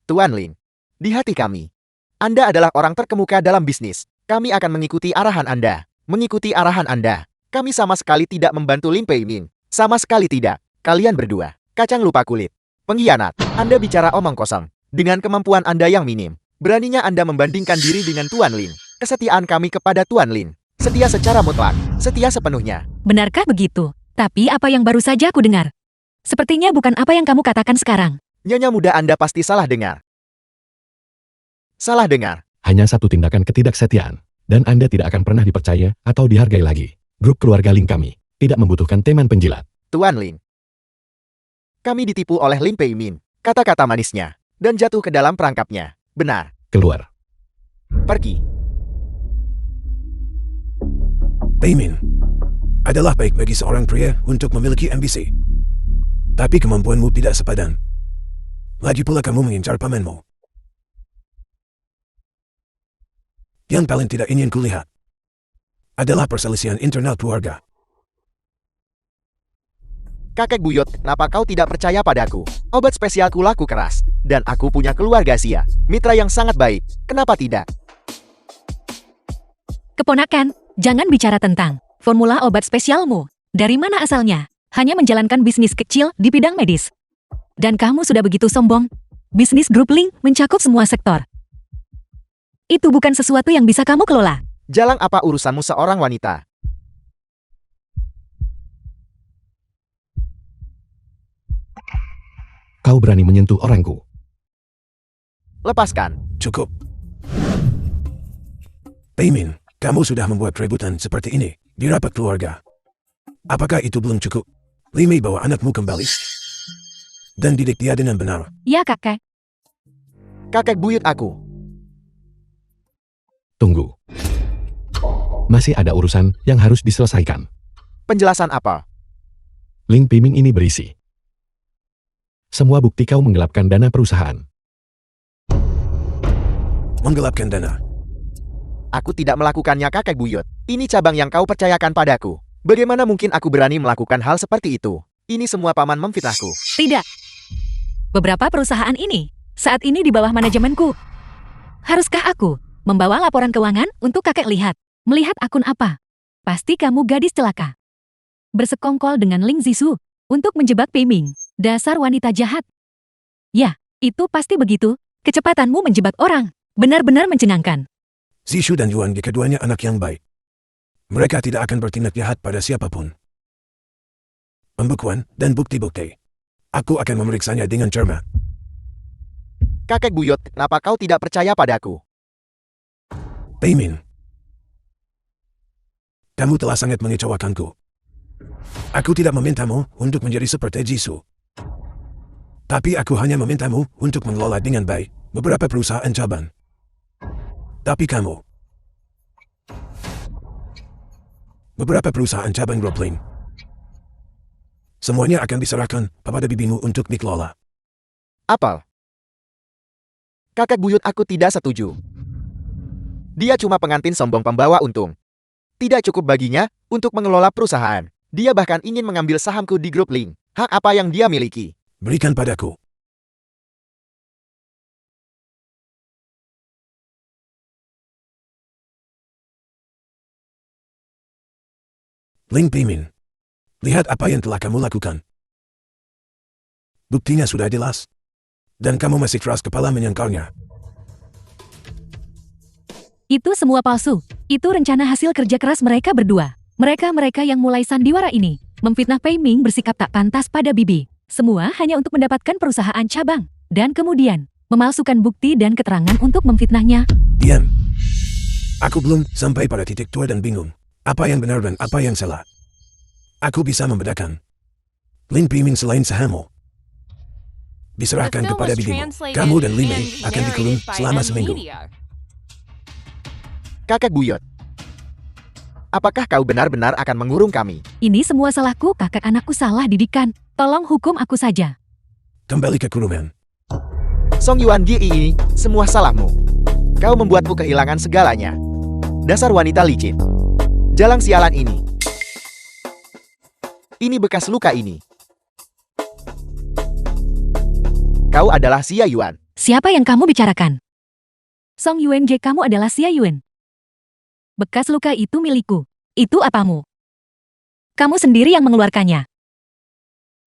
Tuan Lin, di hati kami, Anda adalah orang terkemuka dalam bisnis. Kami akan mengikuti arahan Anda. Mengikuti arahan Anda. Kami sama sekali tidak membantu Lin Pei Ming. Sama sekali tidak. Kalian berdua, kacang lupa kulit. Pengkhianat. Anda bicara omong kosong. Dengan kemampuan Anda yang minim, beraninya Anda membandingkan diri dengan Tuan Lin. Kesetiaan kami kepada Tuan Lin. Setia secara mutlak. Setia sepenuhnya.
Benarkah begitu? Tapi apa yang baru saja aku dengar? Sepertinya bukan apa yang kamu katakan sekarang.
Nyonya muda Anda pasti salah dengar. Salah dengar.
Hanya satu tindakan ketidaksetiaan. Dan Anda tidak akan pernah dipercaya atau dihargai lagi. Grup keluarga Ling kami tidak membutuhkan teman penjilat.
Tuan Lin. Kami ditipu oleh Lin Pei Min. Kata-kata manisnya. Dan jatuh ke dalam perangkapnya. Benar.
Keluar.
Pergi.
Pei Min adalah baik bagi seorang pria untuk memiliki ambisi. Tapi kemampuanmu tidak sepadan. Lagi pula kamu mengincar pamanmu. Yang paling tidak ingin kulihat adalah perselisihan internal keluarga.
Kakek buyut, kenapa kau tidak percaya padaku? Obat spesialku laku keras. Dan aku punya keluarga Sia. Mitra yang sangat baik. Kenapa tidak?
Keponakan, jangan bicara tentang formula obat spesialmu. Dari mana asalnya? Hanya menjalankan bisnis kecil di bidang medis. Dan kamu sudah begitu sombong. Bisnis grup Ling mencakup semua sektor. Itu bukan sesuatu yang bisa kamu kelola.
Jalang apa urusanmu seorang wanita?
Kau berani menyentuh orangku.
Lepaskan.
Cukup. Pei Min, kamu sudah membuat keributan seperti ini di rapat keluarga. Apakah itu belum cukup? Li Mei bawa anakmu kembali dan didik dia dengan benar.
Ya kakek.
Kakek buyut aku.
Tunggu. Masih ada urusan yang harus diselesaikan.
Penjelasan apa?
Ling Piming ini berisi semua bukti kau menggelapkan dana perusahaan.
Menggelapkan dana.
Aku tidak melakukannya kakek buyut. Ini cabang yang kau percayakan padaku. Bagaimana mungkin aku berani melakukan hal seperti itu? Ini semua paman memfitnahku.
Tidak. Beberapa perusahaan ini saat ini di bawah manajemenku. Haruskah aku membawa laporan keuangan untuk kakek lihat? Melihat akun apa? Pasti kamu gadis celaka. Bersekongkol dengan Ling Zisu untuk menjebak Pei Ming. Dasar wanita jahat. Ya, itu pasti begitu. Kecepatanmu menjebak orang. Benar-benar mencengangkan.
Zishu dan Yuan keduanya anak yang baik. Mereka tidak akan bertindak jahat pada siapapun. Pembekuan dan bukti-bukti. Aku akan memeriksanya dengan cermat.
Kakek buyut, kenapa kau tidak percaya padaku?
Pei Min, kamu telah sangat mengecewakanku. Aku tidak memintamu untuk menjadi seperti Jisoo. Tapi aku hanya memintamu untuk mengelola dengan baik beberapa perusahaan cabang. Tapi kamu, beberapa perusahaan cabang grup Ling, semuanya akan diserahkan kepada bibimu untuk dikelola.
Apel. Kakek buyut aku tidak setuju. Dia cuma pengantin sombong pembawa untung. Tidak cukup baginya untuk mengelola perusahaan. Dia bahkan ingin mengambil sahamku di grup Ling. Hak apa yang dia miliki?
Berikan padaku. Ling Pei Min, lihat apa yang telah kamu lakukan. Buktinya sudah jelas. Dan kamu masih keras kepala menyangkalnya.
Itu semua palsu. Itu rencana hasil kerja keras mereka berdua. Mereka-mereka yang mulai sandiwara ini memfitnah Pei Ming bersikap tak pantas pada bibi. Semua hanya untuk mendapatkan perusahaan cabang. Dan kemudian memalsukan bukti dan keterangan untuk memfitnahnya.
Diam. Aku belum sampai pada titik tua dan bingung. Apa yang benar dan apa yang salah. Aku bisa membedakan. Ling Pei Min selain sahammu diserahkan
The film
kepada
was
bibimu.
translated
Kamu dan Li Mei
and
akan dikurung
narrated by
selama
M
seminggu.
Media.
Kakek buyut. Apakah kau benar-benar akan mengurung kami?
Ini semua salahku, kakak anakku salah didikan. Tolong hukum aku saja.
Kembali ke kurungan.
Song Yuan Gi ini, semua salahmu. Kau membuatku kehilangan segalanya. Dasar wanita licin. Jalang sialan ini. Ini bekas luka ini. Kau adalah Xia Yuan.
Siapa yang kamu bicarakan? Song Yuan J, kamu adalah Xia Yuan. Bekas luka itu milikku. Itu apamu? Kamu sendiri yang mengeluarkannya.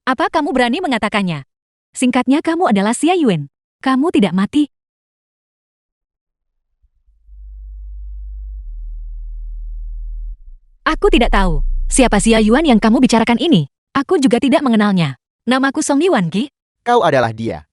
Apa kamu berani mengatakannya? Singkatnya, kamu adalah Xia Yuan. Kamu tidak mati. Aku tidak tahu. Siapa Xia Yuan yang kamu bicarakan ini? Aku juga tidak mengenalnya. Namaku Song Yuan Ki.
Kau adalah dia.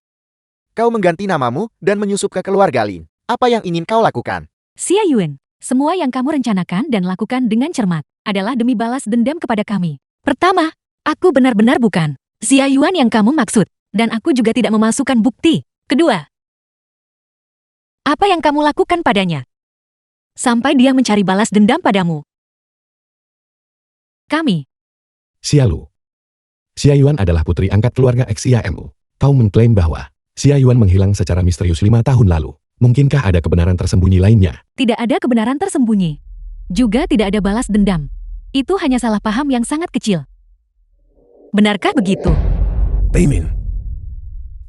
Kau mengganti namamu dan menyusup ke keluarga Lin. Apa yang ingin kau lakukan?
Xia Yuan, semua yang kamu rencanakan dan lakukan dengan cermat adalah demi balas dendam kepada kami. Pertama, aku benar-benar bukan Xia Yuan yang kamu maksud, dan aku juga tidak memasukkan bukti. Kedua, apa yang kamu lakukan padanya? Sampai dia mencari balas dendam padamu. Kami.
Xia Lu. Xia Yuan adalah putri angkat keluarga XIAMU. Kau mengklaim bahwa Xia Yuan menghilang secara misterius 5 tahun lalu. Mungkinkah ada kebenaran tersembunyi lainnya?
Tidak ada kebenaran tersembunyi. Juga tidak ada balas dendam. Itu hanya salah paham yang sangat kecil. Benarkah begitu?
Pei Ming,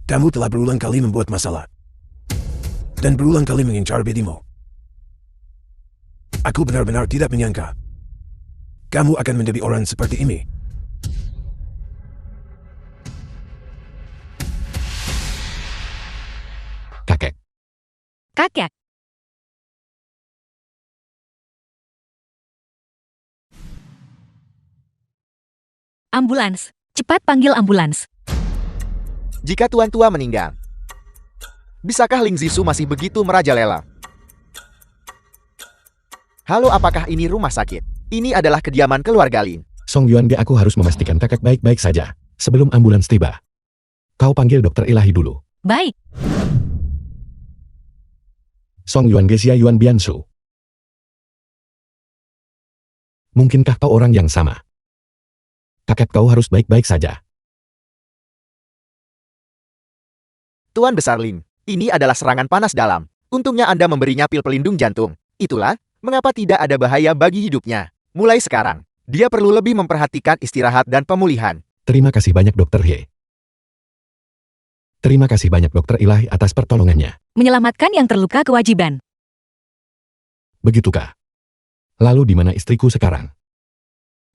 kamu telah berulang kali membuat masalah. Dan berulang kali mengincar bidimu. Aku benar-benar tidak menyangka kamu akan menjadi orang seperti ini.
Kakek.
Kakek. Ambulans. Cepat panggil ambulans.
Jika tuan tua meninggal, bisakah Ling Zisu masih begitu merajalela? Halo, apakah ini rumah sakit? Ini adalah kediaman keluarga Lin.
Song Yuan Ge, aku harus memastikan kakek baik-baik saja. Sebelum ambulans tiba. Kau panggil dokter ilahi dulu.
Baik.
Song Yuan Ge, Xia Yuan Biansu. Mungkinkah kau orang yang sama? Kakek kau harus baik-baik saja.
Tuan Besar Lin, ini adalah serangan panas dalam. Untungnya Anda memberinya pil pelindung jantung. Itulah mengapa tidak ada bahaya bagi hidupnya. Mulai sekarang, dia perlu lebih memperhatikan istirahat dan pemulihan.
Terima kasih banyak Dokter He. Terima kasih banyak Dokter Ilahi atas pertolongannya.
Menyelamatkan yang terluka kewajiban.
Begitukah? Lalu di mana istriku sekarang?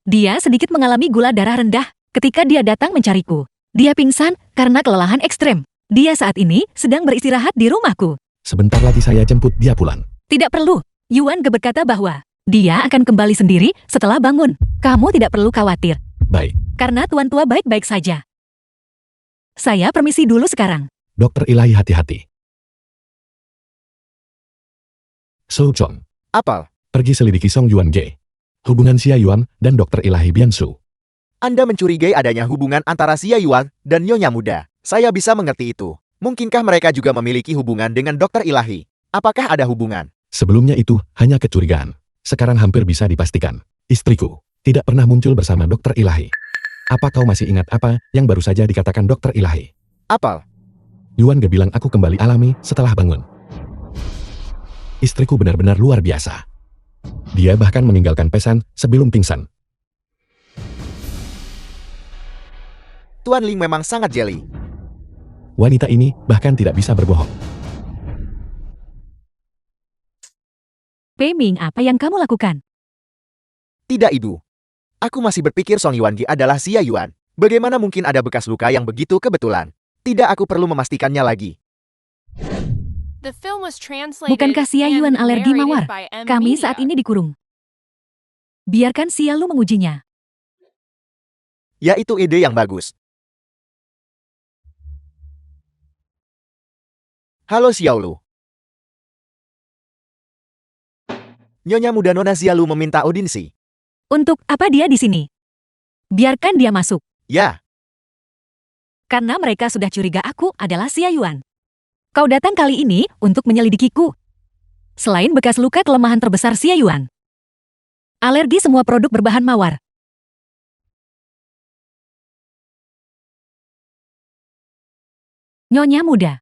Dia sedikit mengalami gula darah rendah ketika dia datang mencariku. Dia pingsan karena kelelahan ekstrem. Dia saat ini sedang beristirahat di rumahku.
Sebentar lagi saya jemput dia pulang.
Tidak perlu. Yuan Ge berkata bahwa dia akan kembali sendiri setelah bangun. Kamu tidak perlu khawatir.
Baik.
Karena tuan tua baik-baik saja. Saya permisi dulu sekarang.
Dokter Ilahi, hati-hati. So Chong,
Apel,
pergi selidiki Song Yuan Ge. Hubungan Xia Yuan dan Dokter Ilahi Biansu.
Anda mencurigai adanya hubungan antara Xia Yuan dan Nyonya Muda. Saya bisa mengerti itu. Mungkinkah mereka juga memiliki hubungan dengan Dokter Ilahi? Apakah ada hubungan?
Sebelumnya itu hanya kecurigaan. Sekarang hampir bisa dipastikan. Istriku tidak pernah muncul bersama Dokter Ilahi. Apa kau masih ingat apa yang baru saja dikatakan Dokter Ilahi?
Apel,
Yuan Ge bilang aku kembali alami setelah bangun. Istriku benar-benar luar biasa. Dia bahkan meninggalkan pesan sebelum pingsan.
Tuan Ling memang sangat jeli.
Wanita ini bahkan tidak bisa berbohong.
Pei Ming, apa yang kamu lakukan?
Tidak, Ibu. Aku masih berpikir Song Yuan Ge adalah Xia Yuan. Bagaimana mungkin ada bekas luka yang begitu kebetulan? Tidak, aku perlu memastikannya lagi.
The film was translated
Bukankah Xia
and
Yuan alergi
narrated
mawar?
by M
Kami
Media.
saat ini dikurung. Biarkan Xia Lu mengujinya.
Ya, itu ide yang bagus. Halo Xiaolu. Nyonya Muda Nona Xiaolu meminta audiensi.
Untuk apa dia di sini? Biarkan dia masuk.
Ya,
Karena mereka sudah curiga aku adalah Xia Yuan. Kau datang kali ini untuk menyelidikiku. Selain bekas luka kelemahan terbesar Xia Yuan. Alergi semua produk berbahan mawar. Nyonya Muda.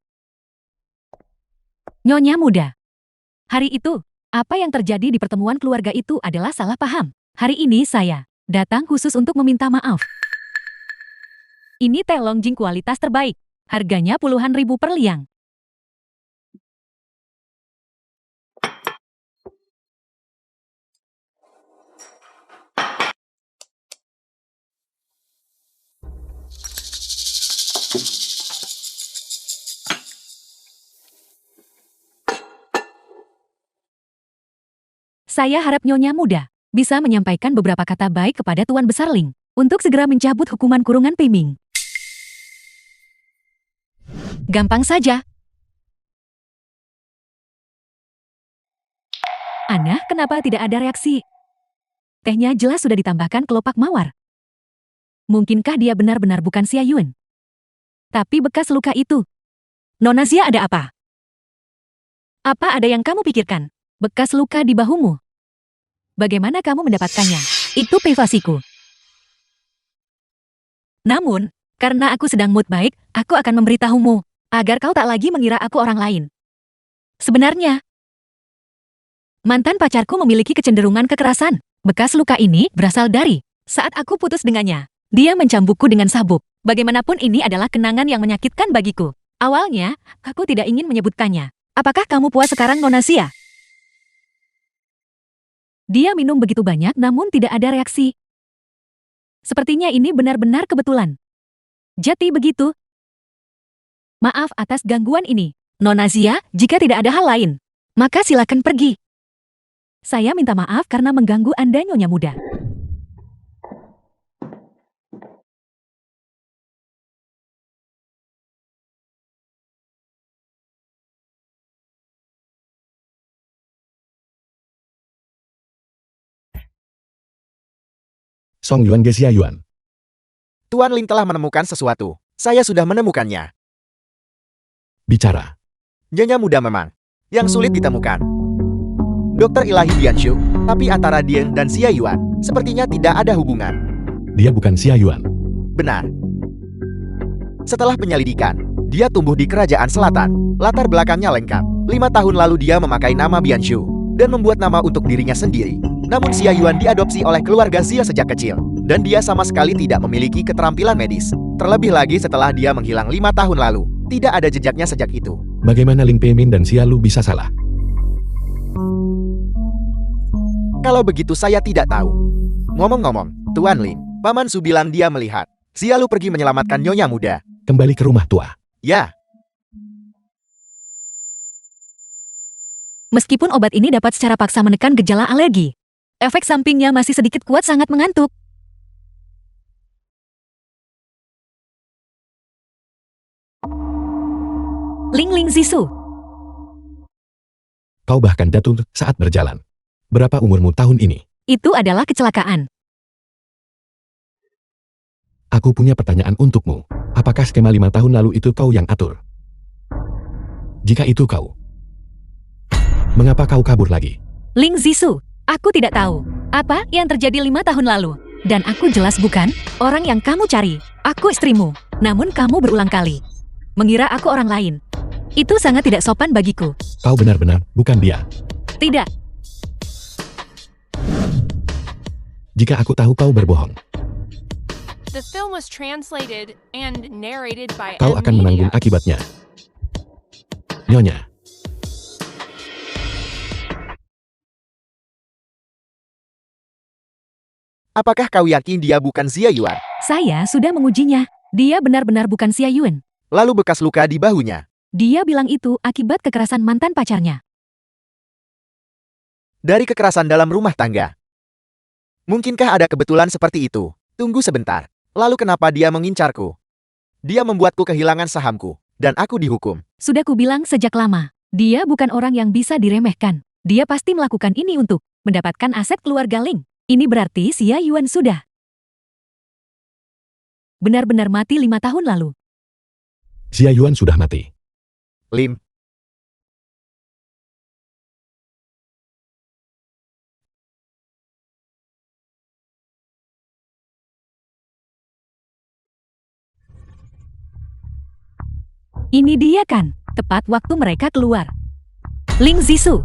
Nyonya Muda. Hari itu, apa yang terjadi di pertemuan keluarga itu adalah salah paham. Hari ini saya datang khusus untuk meminta maaf. Ini teh Longjing kualitas terbaik. Harganya puluhan ribu per liang. Saya harap Nyonya Muda bisa menyampaikan beberapa kata baik kepada Tuan Besar Ling untuk segera mencabut hukuman kurungan Pei Ming. Gampang saja. Aneh, kenapa tidak ada reaksi? Tehnya jelas sudah ditambahkan kelopak mawar. Mungkinkah dia benar-benar bukan Xia Yun? Tapi bekas luka itu. Nona Xia, ada apa? Apa ada yang kamu pikirkan? Bekas luka di bahumu. Bagaimana kamu mendapatkannya? Itu privasiku. Namun, karena aku sedang mood baik, aku akan memberitahumu, agar kau tak lagi mengira aku orang lain. Sebenarnya, mantan pacarku memiliki kecenderungan kekerasan. Bekas luka ini berasal dari saat aku putus dengannya. Dia mencambukku dengan sabuk. Bagaimanapun ini adalah kenangan yang menyakitkan bagiku. Awalnya, aku tidak ingin menyebutkannya. Apakah kamu puas sekarang, Nona Xia? Dia minum begitu banyak namun tidak ada reaksi. Sepertinya ini benar-benar kebetulan. Jadi begitu. Maaf atas gangguan ini, Nona Xia. Jika tidak ada hal lain, maka silakan pergi. Saya minta maaf karena mengganggu Anda, Nyonya Muda.
Song Yuan ge Xia Yuan.
Tuan Ling telah menemukan sesuatu. Saya sudah menemukannya.
Bicara.
Nyonya Muda memang yang sulit ditemukan. Dokter Ilahi Dianshu, tapi antara Dian dan Xia Yuan sepertinya tidak ada hubungan.
Dia bukan Xia Yuan.
Benar. Setelah penyelidikan, dia tumbuh di Kerajaan Selatan. Latar belakangnya lengkap. 5 tahun lalu dia memakai nama Bianshu dan membuat nama untuk dirinya sendiri. Namun Xia Yuan diadopsi oleh keluarga Xia sejak kecil, dan dia sama sekali tidak memiliki keterampilan medis. Terlebih lagi setelah dia menghilang 5 tahun lalu, tidak ada jejaknya sejak itu.
Bagaimana Ling Peimin dan Xia Lu bisa salah?
Kalau begitu saya tidak tahu. Ngomong-ngomong, Tuan Lin, Paman Su bilang dia melihat Xia Lu pergi menyelamatkan Nyonya Muda.
Kembali ke rumah tua.
Ya,
Meskipun obat ini dapat secara paksa menekan gejala alergi, efek sampingnya masih sedikit kuat, sangat mengantuk. Ling Ling Zisu.
Kau bahkan jatuh saat berjalan. Berapa umurmu tahun ini?
Itu adalah kecelakaan.
Aku punya pertanyaan untukmu. Apakah skema 5 tahun lalu itu kau yang atur? Jika itu kau, mengapa kau kabur lagi?
Ling Zisu, aku tidak tahu apa yang terjadi 5 tahun lalu. Dan aku jelas bukan orang yang kamu cari. Aku istrimu. Namun kamu berulang kali mengira aku orang lain. Itu sangat tidak sopan bagiku.
Kau benar-benar bukan dia.
Tidak.
Jika aku tahu kau berbohong,
The film was translated and narrated by
kau
M
akan menanggung
Media.
akibatnya. Nyonya.
apakah kau yakin dia bukan Xia Yuan?
Saya sudah mengujinya. Dia benar-benar bukan Xia Yun.
Lalu bekas luka di bahunya.
Dia bilang itu akibat kekerasan mantan pacarnya.
Dari kekerasan dalam rumah tangga. Mungkinkah ada kebetulan seperti itu? Tunggu sebentar. Lalu kenapa dia mengincarku? Dia membuatku kehilangan sahamku, dan aku dihukum.
Sudah kubilang sejak lama, dia bukan orang yang bisa diremehkan. Dia pasti melakukan ini untuk mendapatkan aset keluarga Ling. Ini berarti Xia Yuan sudah benar-benar mati 5 tahun lalu.
Xia Yuan sudah mati.
Lim,
Ini dia kan, tepat waktu mereka keluar. Ling Zisu,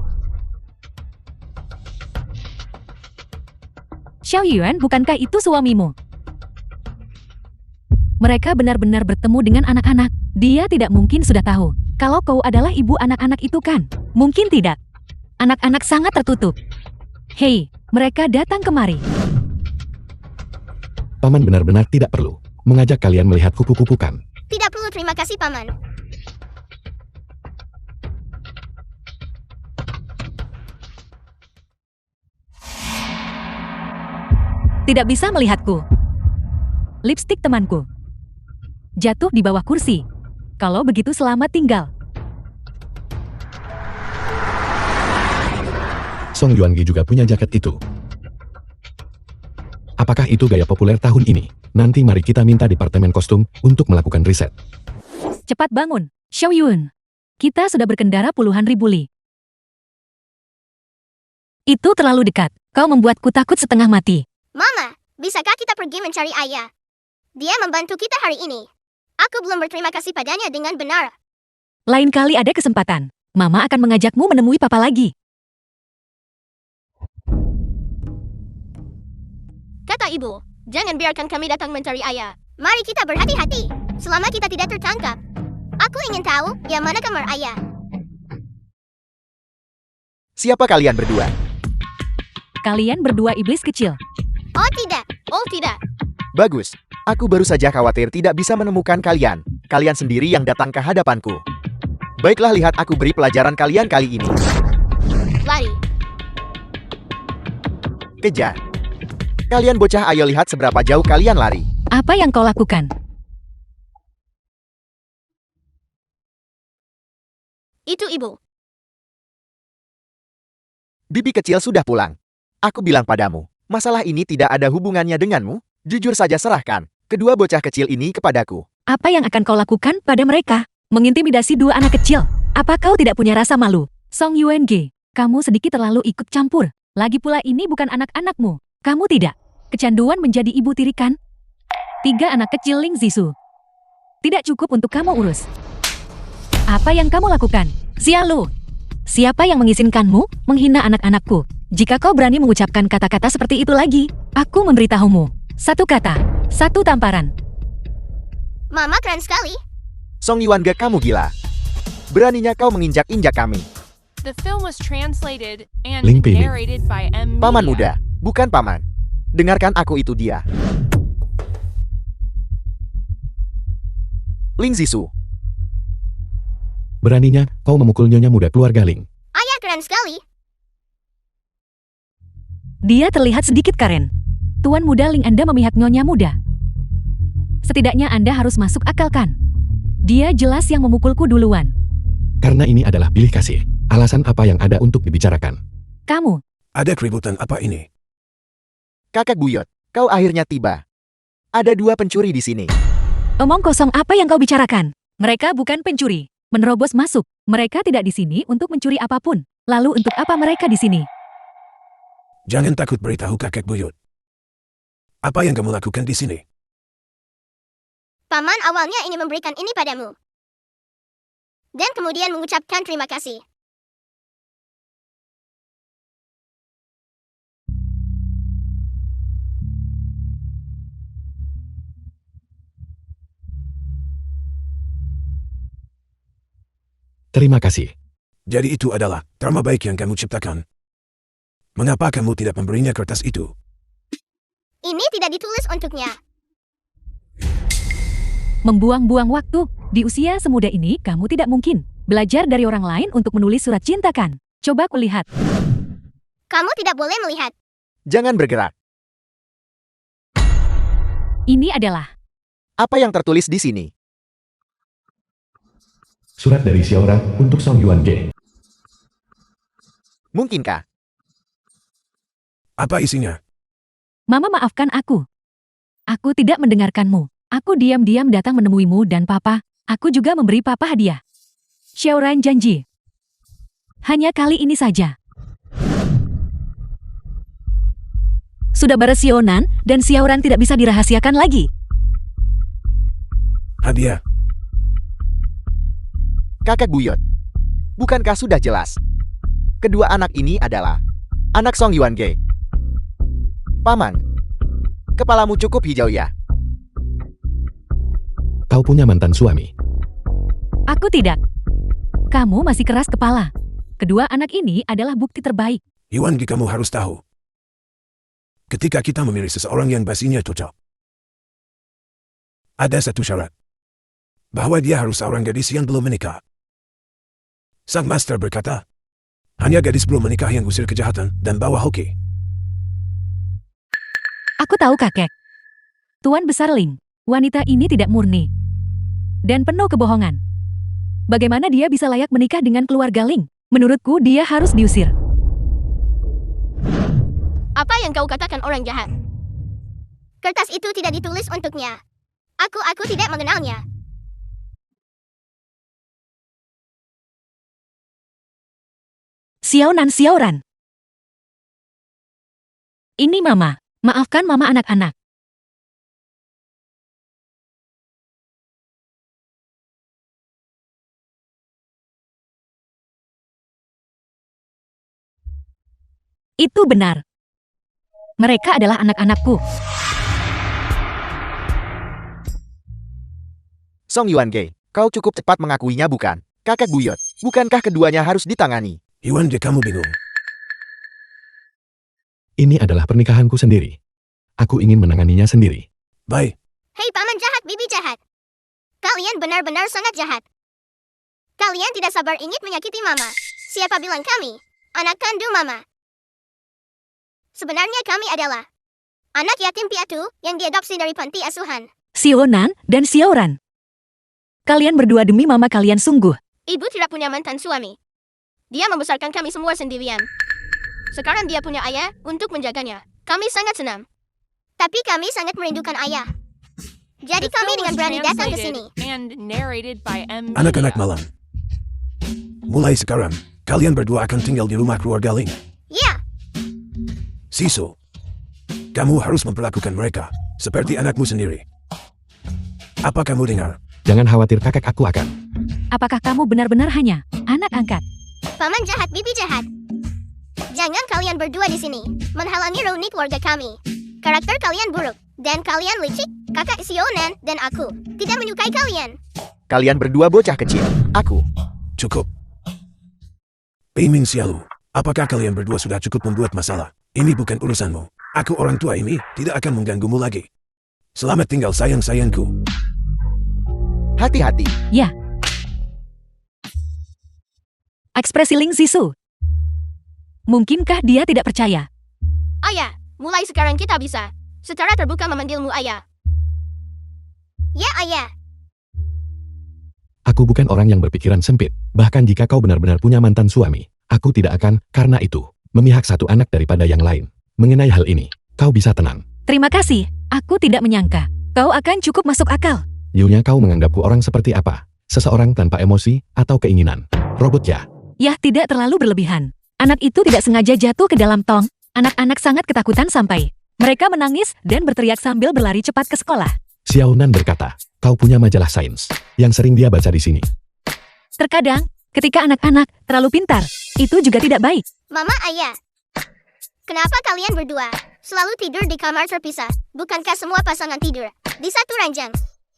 Xiao Yuan, bukankah itu suamimu? Mereka benar-benar bertemu dengan anak-anak. Dia tidak mungkin sudah tahu kalau kau adalah ibu anak-anak itu kan? Mungkin tidak. Anak-anak sangat tertutup. Hei, mereka datang kemari.
Paman benar-benar tidak perlu mengajak kalian melihat kupu-kupu kan?
Tidak perlu, terima kasih, Paman.
Tidak bisa melihatku. Lipstik temanku jatuh di bawah kursi. Kalau begitu selamat tinggal.
Song Yuangi juga punya jaket itu. Apakah itu gaya populer tahun ini? Nanti mari kita minta departemen kostum untuk melakukan riset.
Cepat bangun, Xiao Yun. Kita sudah berkendara puluhan ribu li. Itu terlalu dekat. Kau membuatku takut setengah mati.
Mama, bisakah kita pergi mencari ayah? Dia membantu kita hari ini. Aku belum berterima kasih padanya dengan benar.
Lain kali ada kesempatan. Mama akan mengajakmu menemui papa lagi.
Kata ibu, jangan biarkan kami datang mencari ayah.
Mari kita berhati-hati, selama kita tidak tertangkap. Aku ingin tahu yang mana kamar ayah.
Siapa kalian berdua?
Kalian berdua iblis kecil.
Oh tidak,
Oh tidak,
Bagus. Aku baru saja khawatir tidak bisa menemukan kalian. Kalian sendiri yang datang ke hadapanku. Baiklah, lihat aku beri pelajaran kalian kali ini.
lari.
Kejar. Kalian bocah, ayo lihat seberapa jauh kalian lari.
Apa yang kau lakukan?
Itu ibu.
Bibi kecil sudah pulang. Aku bilang padamu, masalah ini tidak ada hubungannya denganmu. Jujur saja serahkan kedua bocah kecil ini kepadaku.
Apa yang akan kau lakukan pada mereka? Mengintimidasi dua anak kecil. Apa kau tidak punya rasa malu? Song Yuan-ge, kamu sedikit terlalu ikut campur. Lagi pula ini bukan anak-anakmu. Kamu tidak kecanduan menjadi ibu tiri kan? 3 anak kecil Ling Zisu. Tidak cukup untuk kamu urus. Apa yang kamu lakukan? Xiaolu, siapa yang mengizinkanmu menghina anak-anakku? Jika kau berani mengucapkan kata-kata seperti itu lagi, aku memberitahumu. 1 kata, 1 tamparan.
Mama keren sekali.
Song Yuan-ge, kamu gila. Beraninya kau menginjak-injak kami.
The film was translated and
Ling Pei Ling.
narrated by M.
Paman
Media.
muda, bukan paman. Dengarkan aku, itu dia. Ling Zisu.
Beraninya kau memukul nyonya muda keluarga Ling.
Ayah keren sekali.
Dia terlihat sedikit keren. Tuan muda Ling, Anda memihak nyonya muda. Setidaknya Anda harus masuk akal kan? Dia jelas yang memukulku duluan.
Karena ini adalah bilik kasih. Alasan apa yang ada untuk dibicarakan?
Kamu,
Ada keributan apa ini?
Kakak buyut, kau akhirnya tiba. Ada 2 pencuri di sini.
omong kosong apa yang kau bicarakan? Mereka bukan pencuri. Menerobos masuk. Mereka tidak di sini untuk mencuri apapun. Lalu untuk apa mereka di sini?
Jangan takut beritahu kakek buyut. Apa yang kamu lakukan di sini?
Paman awalnya ingin memberikan ini padamu. Dan kemudian mengucapkan terima kasih.
Terima kasih.
Jadi itu adalah drama baik yang kamu ciptakan. Mengapa kamu tidak memberinya kertas itu?
Ini tidak ditulis untuknya.
Membuang-buang waktu. Di usia semuda ini kamu tidak mungkin belajar dari orang lain untuk menulis surat cinta kan? Coba kulihat.
Kamu tidak boleh melihat.
Jangan bergerak.
Ini adalah
Apa yang tertulis di sini?
Surat dari Xiaora untuk Song Yuan-ge.
Mungkinkah?
Apa isinya?
Mama, maafkan aku. Aku tidak mendengarkanmu. Aku diam-diam datang menemuimu dan papa. Aku juga memberi papa hadiah. Xiaoran janji. Hanya kali ini saja. Sudah beresionan dan Xiaoran tidak bisa dirahasiakan lagi.
Hadiah.
Kakak buyut. Bukankah sudah jelas? Kedua anak ini adalah anak Song Yuan-ge. Paman, kepalamu cukup hijau ya?
Kau punya mantan suami.
Aku tidak. Kamu masih keras kepala. Kedua anak ini adalah bukti terbaik.
Yuan, kamu harus tahu. Ketika kita memilih seseorang yang basinya cocok, ada satu syarat. Bahwa dia harus seorang gadis yang belum menikah. Sang master berkata, hanya gadis belum menikah yang usir kejahatan dan bawa hoki.
Aku tahu kakek. Tuan Besar Ling, wanita ini tidak murni. Dan penuh kebohongan. Bagaimana dia bisa layak menikah dengan keluarga Ling? Menurutku dia harus diusir.
Apa yang kau katakan orang jahat?
Kertas itu tidak ditulis untuknya. Aku tidak mengenalnya.
Xiaoran. Ini Mama. Maafkan Mama anak-anak. Itu benar. Mereka adalah anak-anakku.
Song Yuan-ge, kau cukup cepat mengakuinya bukan? Kakek buyut, bukankah keduanya harus ditangani?
Yuan, kamu bingung.
Ini adalah pernikahanku sendiri. Aku ingin menanganinya sendiri.
Baik,
Hei paman jahat, bibi jahat. Kalian benar-benar sangat jahat. Kalian tidak sabar ingin menyakiti Mama. Siapa bilang kami? Anak kandung Mama. Sebenarnya kami adalah anak yatim piatu yang diadopsi dari panti asuhan.
Xiaonan dan Xiaoran. Kalian berdua demi Mama kalian sungguh.
Ibu tidak punya mantan suami. Dia membesarkan kami semua sendirian. Sekarang dia punya ayah untuk menjaganya. Kami sangat senang.
Tapi kami sangat merindukan ayah. Jadi
The
kami
film
dengan
was
berani datang ke
translated
sini.
and narrated by M.
anak-anak
Media.
malam. Mulai sekarang, kalian berdua akan tinggal di rumah keluarga Ling.
Ya,
Sisu, kamu harus memperlakukan mereka seperti anakmu sendiri. Apa kamu dengar?
Jangan khawatir kakek, aku akan.
Apakah kamu benar-benar hanya anak angkat?
paman jahat, bibi jahat. Jangan kalian berdua di sini menghalangi reuni keluarga kami. Karakter kalian buruk dan kalian licik. Kakak Xiaonan dan aku tidak menyukai kalian.
Kalian berdua bocah kecil. Aku.
Cukup. Peiming Xiaolu, apakah kalian berdua sudah cukup membuat masalah? Ini bukan urusanmu. Aku orang tua ini tidak akan mengganggumu lagi. Selamat tinggal sayang-sayangku.
Hati-hati.
Ya. Ekspresi Ling Zisu. Mungkinkah dia tidak percaya?
Ayah, mulai sekarang kita bisa secara terbuka memanggilmu ayah.
Ya ayah.
Aku bukan orang yang berpikiran sempit. Bahkan jika kau benar-benar punya mantan suami, aku tidak akan, karena itu, memihak satu anak daripada yang lain. Mengenai hal ini, kau bisa tenang.
Terima kasih. Aku tidak menyangka. Kau akan cukup masuk akal.
Yunya, kau menganggapku orang seperti apa? Seseorang tanpa emosi atau keinginan. Robot ya?
Ya, tidak terlalu berlebihan. Anak itu tidak sengaja jatuh ke dalam tong. Anak-anak sangat ketakutan sampai mereka menangis dan berteriak sambil berlari cepat ke sekolah.
Xiaonan berkata, kau punya majalah sains yang sering dia baca di sini.
Terkadang, ketika anak-anak terlalu pintar, itu juga tidak baik.
Mama ayah. Kenapa kalian berdua selalu tidur di kamar terpisah? Bukankah semua pasangan tidur di satu ranjang?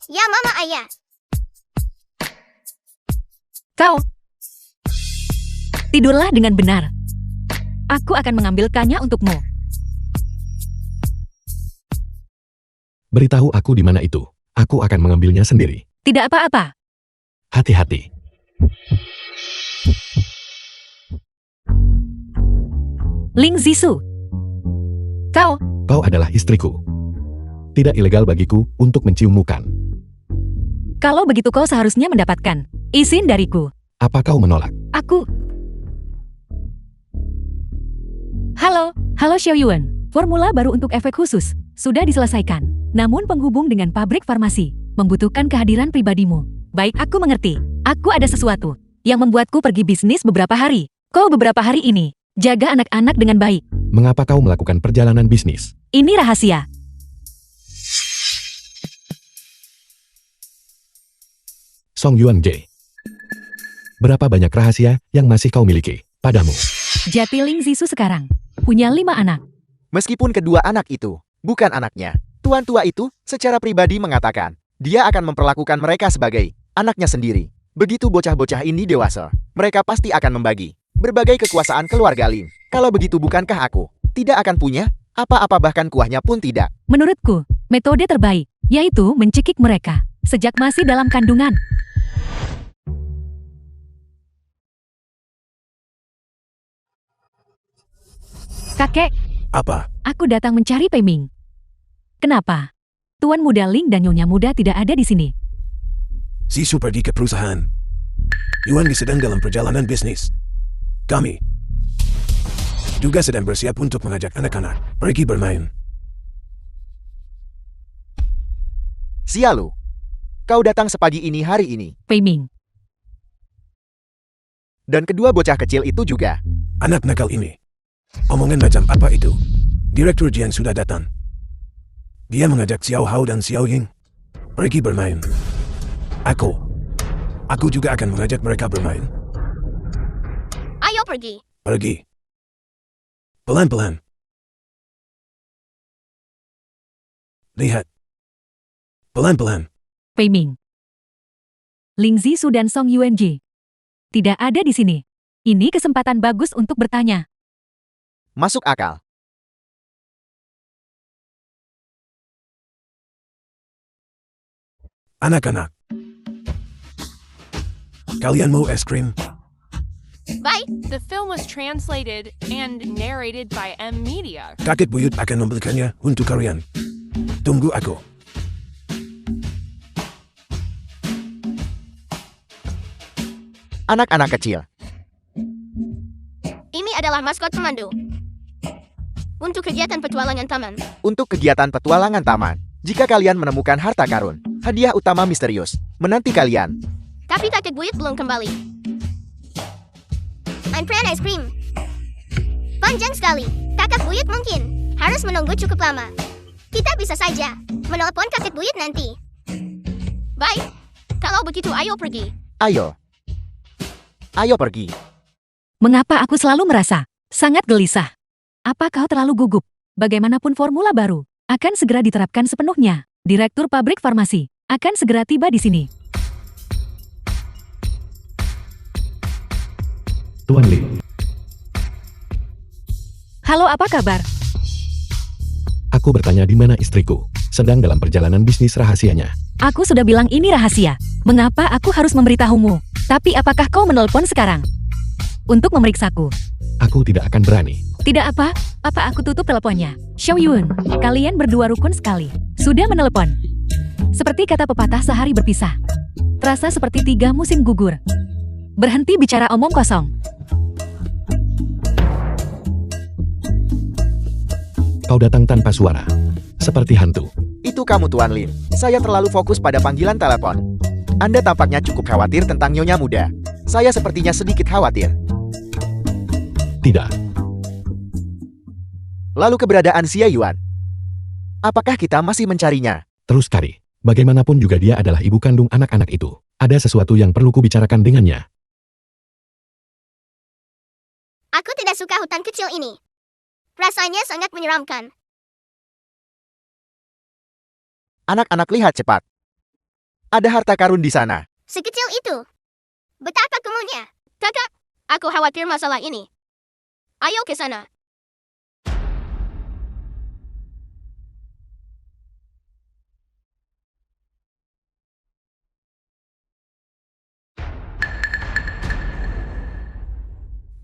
Ya mama ayah.
Kau tidurlah dengan benar. Aku akan mengambilkannya untukmu.
Beritahu aku di mana itu. Aku akan mengambilnya sendiri.
Tidak apa-apa.
Hati-hati.
Ling Zisu. Kau,
Kau adalah istriku. Tidak ilegal bagiku untuk menciummu kan?
kalau begitu kau seharusnya mendapatkan izin dariku.
Apa kau menolak?
Aku. Halo Xiao Yuan. Formula baru untuk efek khusus sudah diselesaikan. Namun penghubung dengan pabrik farmasi membutuhkan kehadiran pribadimu. Baik, aku mengerti. Aku ada sesuatu yang membuatku pergi bisnis beberapa hari. Kau beberapa hari ini jaga anak-anak dengan baik.
Mengapa kau melakukan perjalanan bisnis?
Ini rahasia.
Song Yuan J. Berapa banyak rahasia yang masih kau miliki padamu?
Jati Ling Zisu sekarang punya 5 anak.
Meskipun kedua anak itu bukan anaknya, tuan tua itu secara pribadi mengatakan dia akan memperlakukan mereka sebagai anaknya sendiri. Begitu bocah-bocah ini dewasa, mereka pasti akan membagi berbagai kekuasaan keluarga Lin. Kalau begitu bukankah aku tidak akan punya apa-apa, bahkan kuahnya pun tidak?
Menurutku, metode terbaik, yaitu mencekik mereka sejak masih dalam kandungan. Kakek,
Apa?
aku datang mencari Pei Ming. Kenapa? Tuan muda Ling dan Nyonya muda tidak ada di sini.
Sisu pergi ke perusahaan. Yuan sedang dalam perjalanan bisnis. Kami juga sedang bersiap untuk mengajak anak-anak pergi bermain.
Sialu, kau datang sepagi ini hari ini.
Pei Ming,
Dan kedua bocah kecil itu juga.
Anak nakal ini. Omongan macam apa itu? Direktur Jian sudah datang. Dia mengajak Xiao Hao dan Xiao Ying pergi bermain. Aku juga akan mengajak mereka bermain.
Ayo pergi.
Pergi. Pelan-pelan. Lihat. Pelan-pelan.
Pei Ming, Ling Zisu dan Song Yuanji tidak ada di sini. Ini kesempatan bagus untuk bertanya.
Masuk akal.
Anak-anak. Kalian mau es krim?
Bye.
The film was translated and narrated by M Media.
Kakek buyut akan membelikannya untuk kalian. Tunggu aku.
Anak-anak kecil,
Ini adalah maskot pemandu. Untuk kegiatan petualangan taman.
untuk kegiatan petualangan taman, jika kalian menemukan harta karun, hadiah utama misterius menanti kalian.
Tapi kakek buyut belum kembali.
Antrean es krim. Panjang sekali. Kakak buyut mungkin harus menunggu cukup lama. Kita bisa saja menelpon kakek buyut nanti.
Bye. Kalau begitu ayo pergi.
Ayo. Ayo pergi.
Mengapa aku selalu merasa sangat gelisah? Apa kau terlalu gugup? Bagaimanapun formula baru akan segera diterapkan sepenuhnya. Direktur pabrik farmasi akan segera tiba di sini.
Tuan Ling,
Halo, apa kabar?
aku bertanya di mana istriku. Sedang dalam perjalanan bisnis rahasianya.
Aku sudah bilang ini rahasia. Mengapa aku harus memberitahumu? Tapi apakah kau menelpon sekarang? Untuk memeriksaku.
Aku tidak akan berani.
Tidak apa, aku tutup teleponnya. Xiao Yun, kalian berdua rukun sekali. Sudah menelepon. Seperti kata pepatah sehari berpisah. Terasa seperti 3 musim gugur. Berhenti bicara omong kosong.
Kau datang tanpa suara. Seperti hantu.
Itu kamu Tuan Lin. Saya terlalu fokus pada panggilan telepon. Anda tampaknya cukup khawatir tentang Nyonya muda. Saya sepertinya sedikit khawatir.
Tidak.
Lalu keberadaan Xia Yuan. Apakah kita masih mencarinya?
Terus Kari. Bagaimanapun juga dia adalah ibu kandung anak-anak itu. Ada sesuatu yang perlu kubicarakan dengannya.
Aku tidak suka hutan kecil ini. Rasanya sangat menyeramkan.
Anak-anak lihat cepat. Ada harta karun di sana.
Sekecil itu. Betapa kemunya.
Kakak, aku khawatir masalah ini. Ayo ke sana.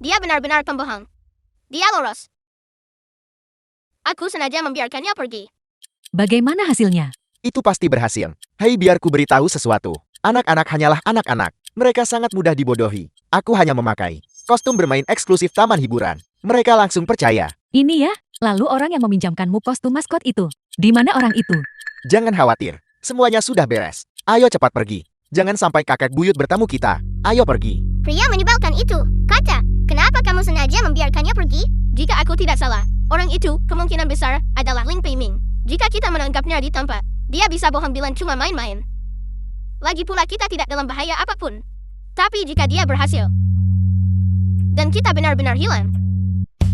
Dia benar-benar pembohong. Dia lolos. Aku sengaja membiarkannya pergi.
Bagaimana hasilnya?
Itu pasti berhasil. Hei, biar ku beritahu sesuatu. Anak-anak hanyalah anak-anak. Mereka sangat mudah dibodohi. Aku hanya memakai kostum bermain eksklusif taman hiburan. Mereka langsung percaya.
Ini ya, lalu orang yang meminjamkanmu kostum maskot itu. Di mana orang itu?
Jangan khawatir. Semuanya sudah beres. Ayo cepat pergi. Jangan sampai kakek buyut bertamu kita. Ayo pergi.
Pria menyebalkan itu. Kata, kenapa kamu sengaja membiarkannya pergi?
Jika aku tidak salah, orang itu kemungkinan besar adalah Ling Pei Ming. Jika kita menangkapnya di tempat, dia bisa bohong bilang cuma main-main. Lagi pula kita tidak dalam bahaya apapun. Tapi jika dia berhasil, dan kita benar-benar hilang,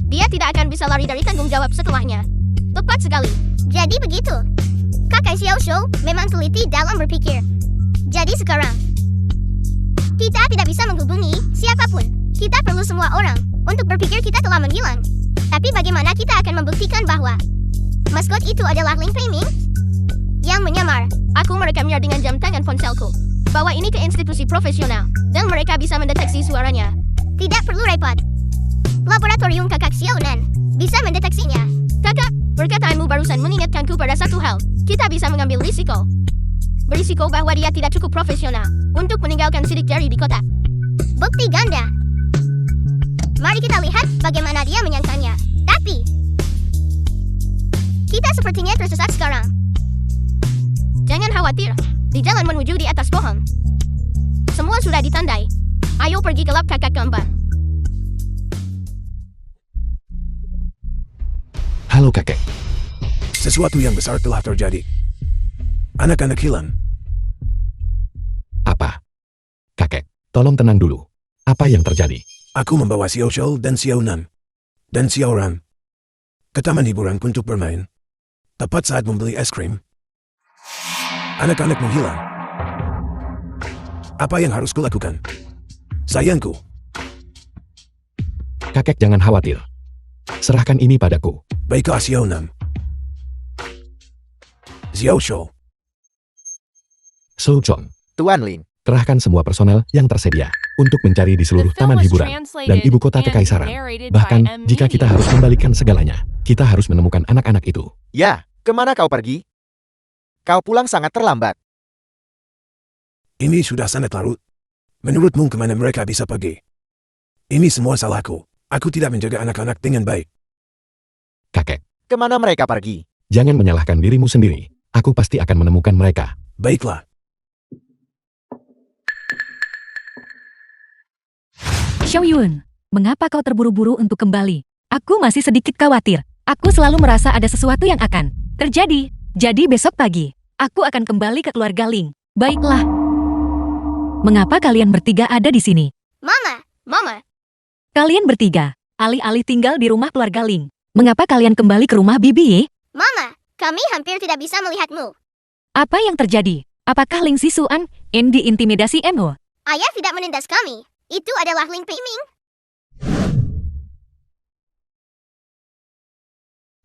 Dia tidak akan bisa lari dari tanggung jawab setelahnya. Tepat sekali.
Jadi begitu. Kakak Xiao Shou memang teliti dalam berpikir. Jadi sekarang, kita tidak bisa menghubungi siapapun. Kita perlu semua orang untuk berpikir kita telah menghilang. Tapi bagaimana kita akan membuktikan bahwa maskot itu adalah Ling Peiming yang menyamar?
Aku merekamnya dengan jam tangan ponselku. Bawa ini ke institusi profesional, dan mereka bisa mendeteksi suaranya.
Tidak perlu repot. Laboratorium kakak Xiaonan bisa mendeteksinya.
Kakak, perkataanmu barusan mengingatkanku pada satu hal. Kita bisa mengambil risiko. Berisiko bahwa dia tidak cukup profesional untuk meninggalkan sidik jari di kota.
Bukti ganda. Mari kita lihat bagaimana dia menyangkanya. Tapi, kita sepertinya tersesat sekarang.
Jangan khawatir. Di jalan menuju di atas pohon. Semua sudah ditandai. Ayo pergi ke lab kakak keempat.
Halo kakek.
Sesuatu yang besar telah terjadi. Anak-anak hilang.
Apa? Kakek, tolong tenang dulu. Apa yang terjadi?
Aku membawa Xiao Shou dan Xiao Nan dan Xiao Ran ke taman hiburan untuk bermain. Tepat saat membeli es krim, anak-anak menghilang. Apa yang harus kulakukan? Sayangku,
Kakek jangan khawatir. Serahkan ini padaku.
baiklah Xiao Nan. Xiao Shou,
Su Chong,
Tuan Lin,
kerahkan semua personel yang tersedia untuk mencari di
The
seluruh
film
taman
was
hiburan dan
translated
ibu kota
and
kekaisaran.
narrated by
Bahkan
M.
jika kita
Mini.
harus kembalikan segalanya, kita harus menemukan anak-anak itu.
ya, kemana kau pergi? Kau pulang sangat terlambat.
ini sudah sangat larut. Menurutmu kemana mereka bisa pergi? Ini semua salahku. Aku tidak menjaga anak-anak dengan baik.
Kakek,
Kemana mereka pergi?
jangan menyalahkan dirimu sendiri. Aku pasti akan menemukan mereka.
Baiklah,
Xiao Yun, mengapa kau terburu-buru untuk kembali? Aku masih sedikit khawatir. Aku selalu merasa ada sesuatu yang akan terjadi. Jadi besok pagi, aku akan kembali ke keluarga Ling. Baiklah. Mengapa kalian bertiga ada di sini?
Mama,
Mama,
Kalian bertiga, alih-alih tinggal di rumah keluarga Ling. Mengapa kalian kembali ke rumah Bibi?
Mama, kami hampir tidak bisa melihatmu.
Apa yang terjadi? Apakah Ling Sisuan yang diintimidasi Emo?
Ayah tidak menindas kami. Itu adalah Ling Peiming.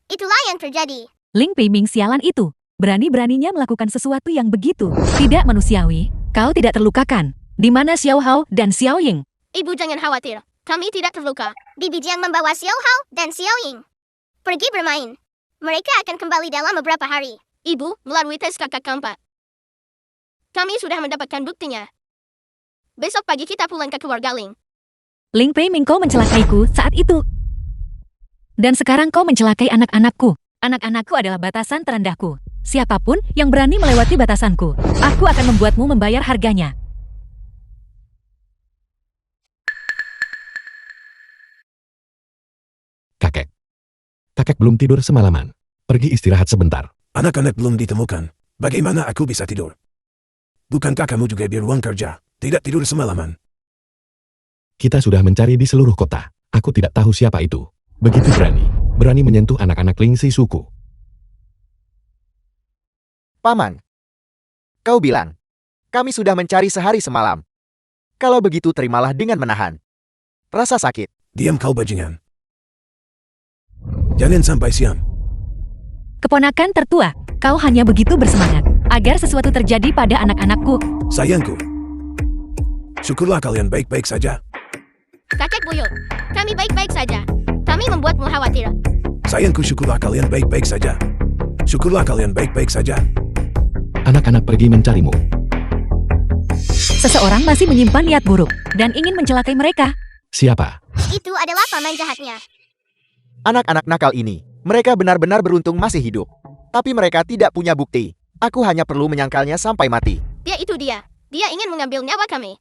Itulah yang terjadi.
Ling Peiming sialan itu. Berani-beraninya melakukan sesuatu yang begitu. Tidak manusiawi. Kau tidak terlukakan. Di mana Xiao Hao dan Xiao Ying?
ibu jangan khawatir. Kami tidak terluka.
Bibi Jiang membawa Xiao Hao dan Xiao Ying pergi bermain. Mereka akan kembali dalam beberapa hari.
Ibu, melalui tes kakak keempat. Kami sudah mendapatkan buktinya. Besok pagi kita pulang ke keluarga Ling.
Ling Peiming kau mencelakaiku saat itu. Dan sekarang kau mencelakai anak-anakku. Anak-anakku adalah batasan terendahku. Siapapun yang berani melewati batasanku, aku akan membuatmu membayar harganya.
Kakek. Kakek belum tidur semalaman. Pergi istirahat sebentar.
anak-anak belum ditemukan. Bagaimana aku bisa tidur? Bukankah kamu juga di ruang kerja? Tidak tidur semalaman.
Kita sudah mencari di seluruh kota. Aku tidak tahu siapa itu. Begitu berani. Berani menyentuh anak-anak Ling Si suku.
Paman, kau bilang, kami sudah mencari sehari semalam. Kalau begitu terimalah dengan menahan rasa sakit.
Diam kau bajingan. Jangan sampai siang.
Keponakan tertua, kau hanya begitu bersemangat agar sesuatu terjadi pada anak-anakku.
Sayangku. Syukurlah kalian baik-baik saja.
Kakek buyut, kami baik-baik saja. Kami membuatmu khawatir.
Sayangku, syukurlah kalian baik-baik saja. Syukurlah kalian baik-baik saja.
Anak-anak pergi mencarimu.
Seseorang masih menyimpan niat buruk dan ingin mencelakai mereka.
Siapa?
Itu adalah paman jahatnya.
Anak-anak nakal ini, mereka benar-benar beruntung masih hidup. Tapi mereka tidak punya bukti. Aku hanya perlu menyangkalnya sampai mati.
Dia itu dia. Dia ingin mengambil nyawa kami.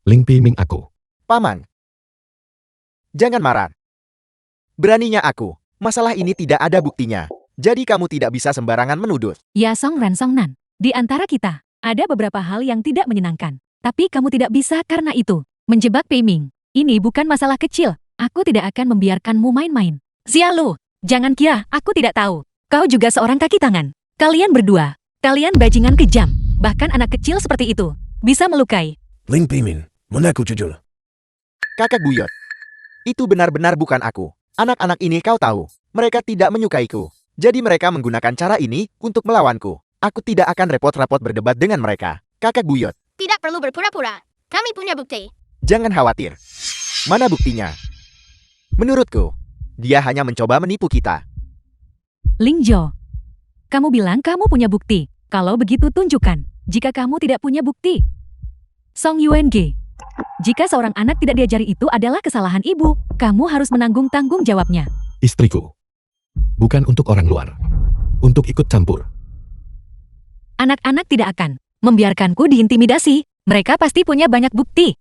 Ling Peiming aku.
Paman, jangan marah. Beraninya aku. Masalah ini tidak ada buktinya. Jadi kamu tidak bisa sembarangan menuduh.
Ya Song Ran Song Nan, di antara kita, ada beberapa hal yang tidak menyenangkan. Tapi kamu tidak bisa karena itu. Menjebak Peiming, ini bukan masalah kecil. Aku tidak akan membiarkanmu main-main. Xiaolu, jangan kira aku tidak tahu. Kau juga seorang kaki tangan. Kalian berdua, kalian bajingan kejam. Bahkan anak kecil seperti itu bisa melukai.
Ling Peimin, mengaku jujur.
Kakak buyut. Itu benar-benar bukan aku. Anak-anak ini kau tahu, mereka tidak menyukaiku. Jadi mereka menggunakan cara ini untuk melawanku. Aku tidak akan repot-repot berdebat dengan mereka. Kakak buyut,
Tidak perlu berpura-pura. Kami punya bukti.
jangan khawatir. Mana buktinya? Menurutku, dia hanya mencoba menipu kita.
Ling Jo, kamu bilang kamu punya bukti. Kalau begitu tunjukkan. Jika kamu tidak punya bukti. Song Yuan-ge, jika seorang anak tidak diajari itu adalah kesalahan ibu, kamu harus menanggung tanggung jawabnya.
Istriku. Bukan untuk orang luar. Untuk ikut campur.
Anak-anak tidak akan membiarkanku diintimidasi. Mereka pasti punya banyak bukti.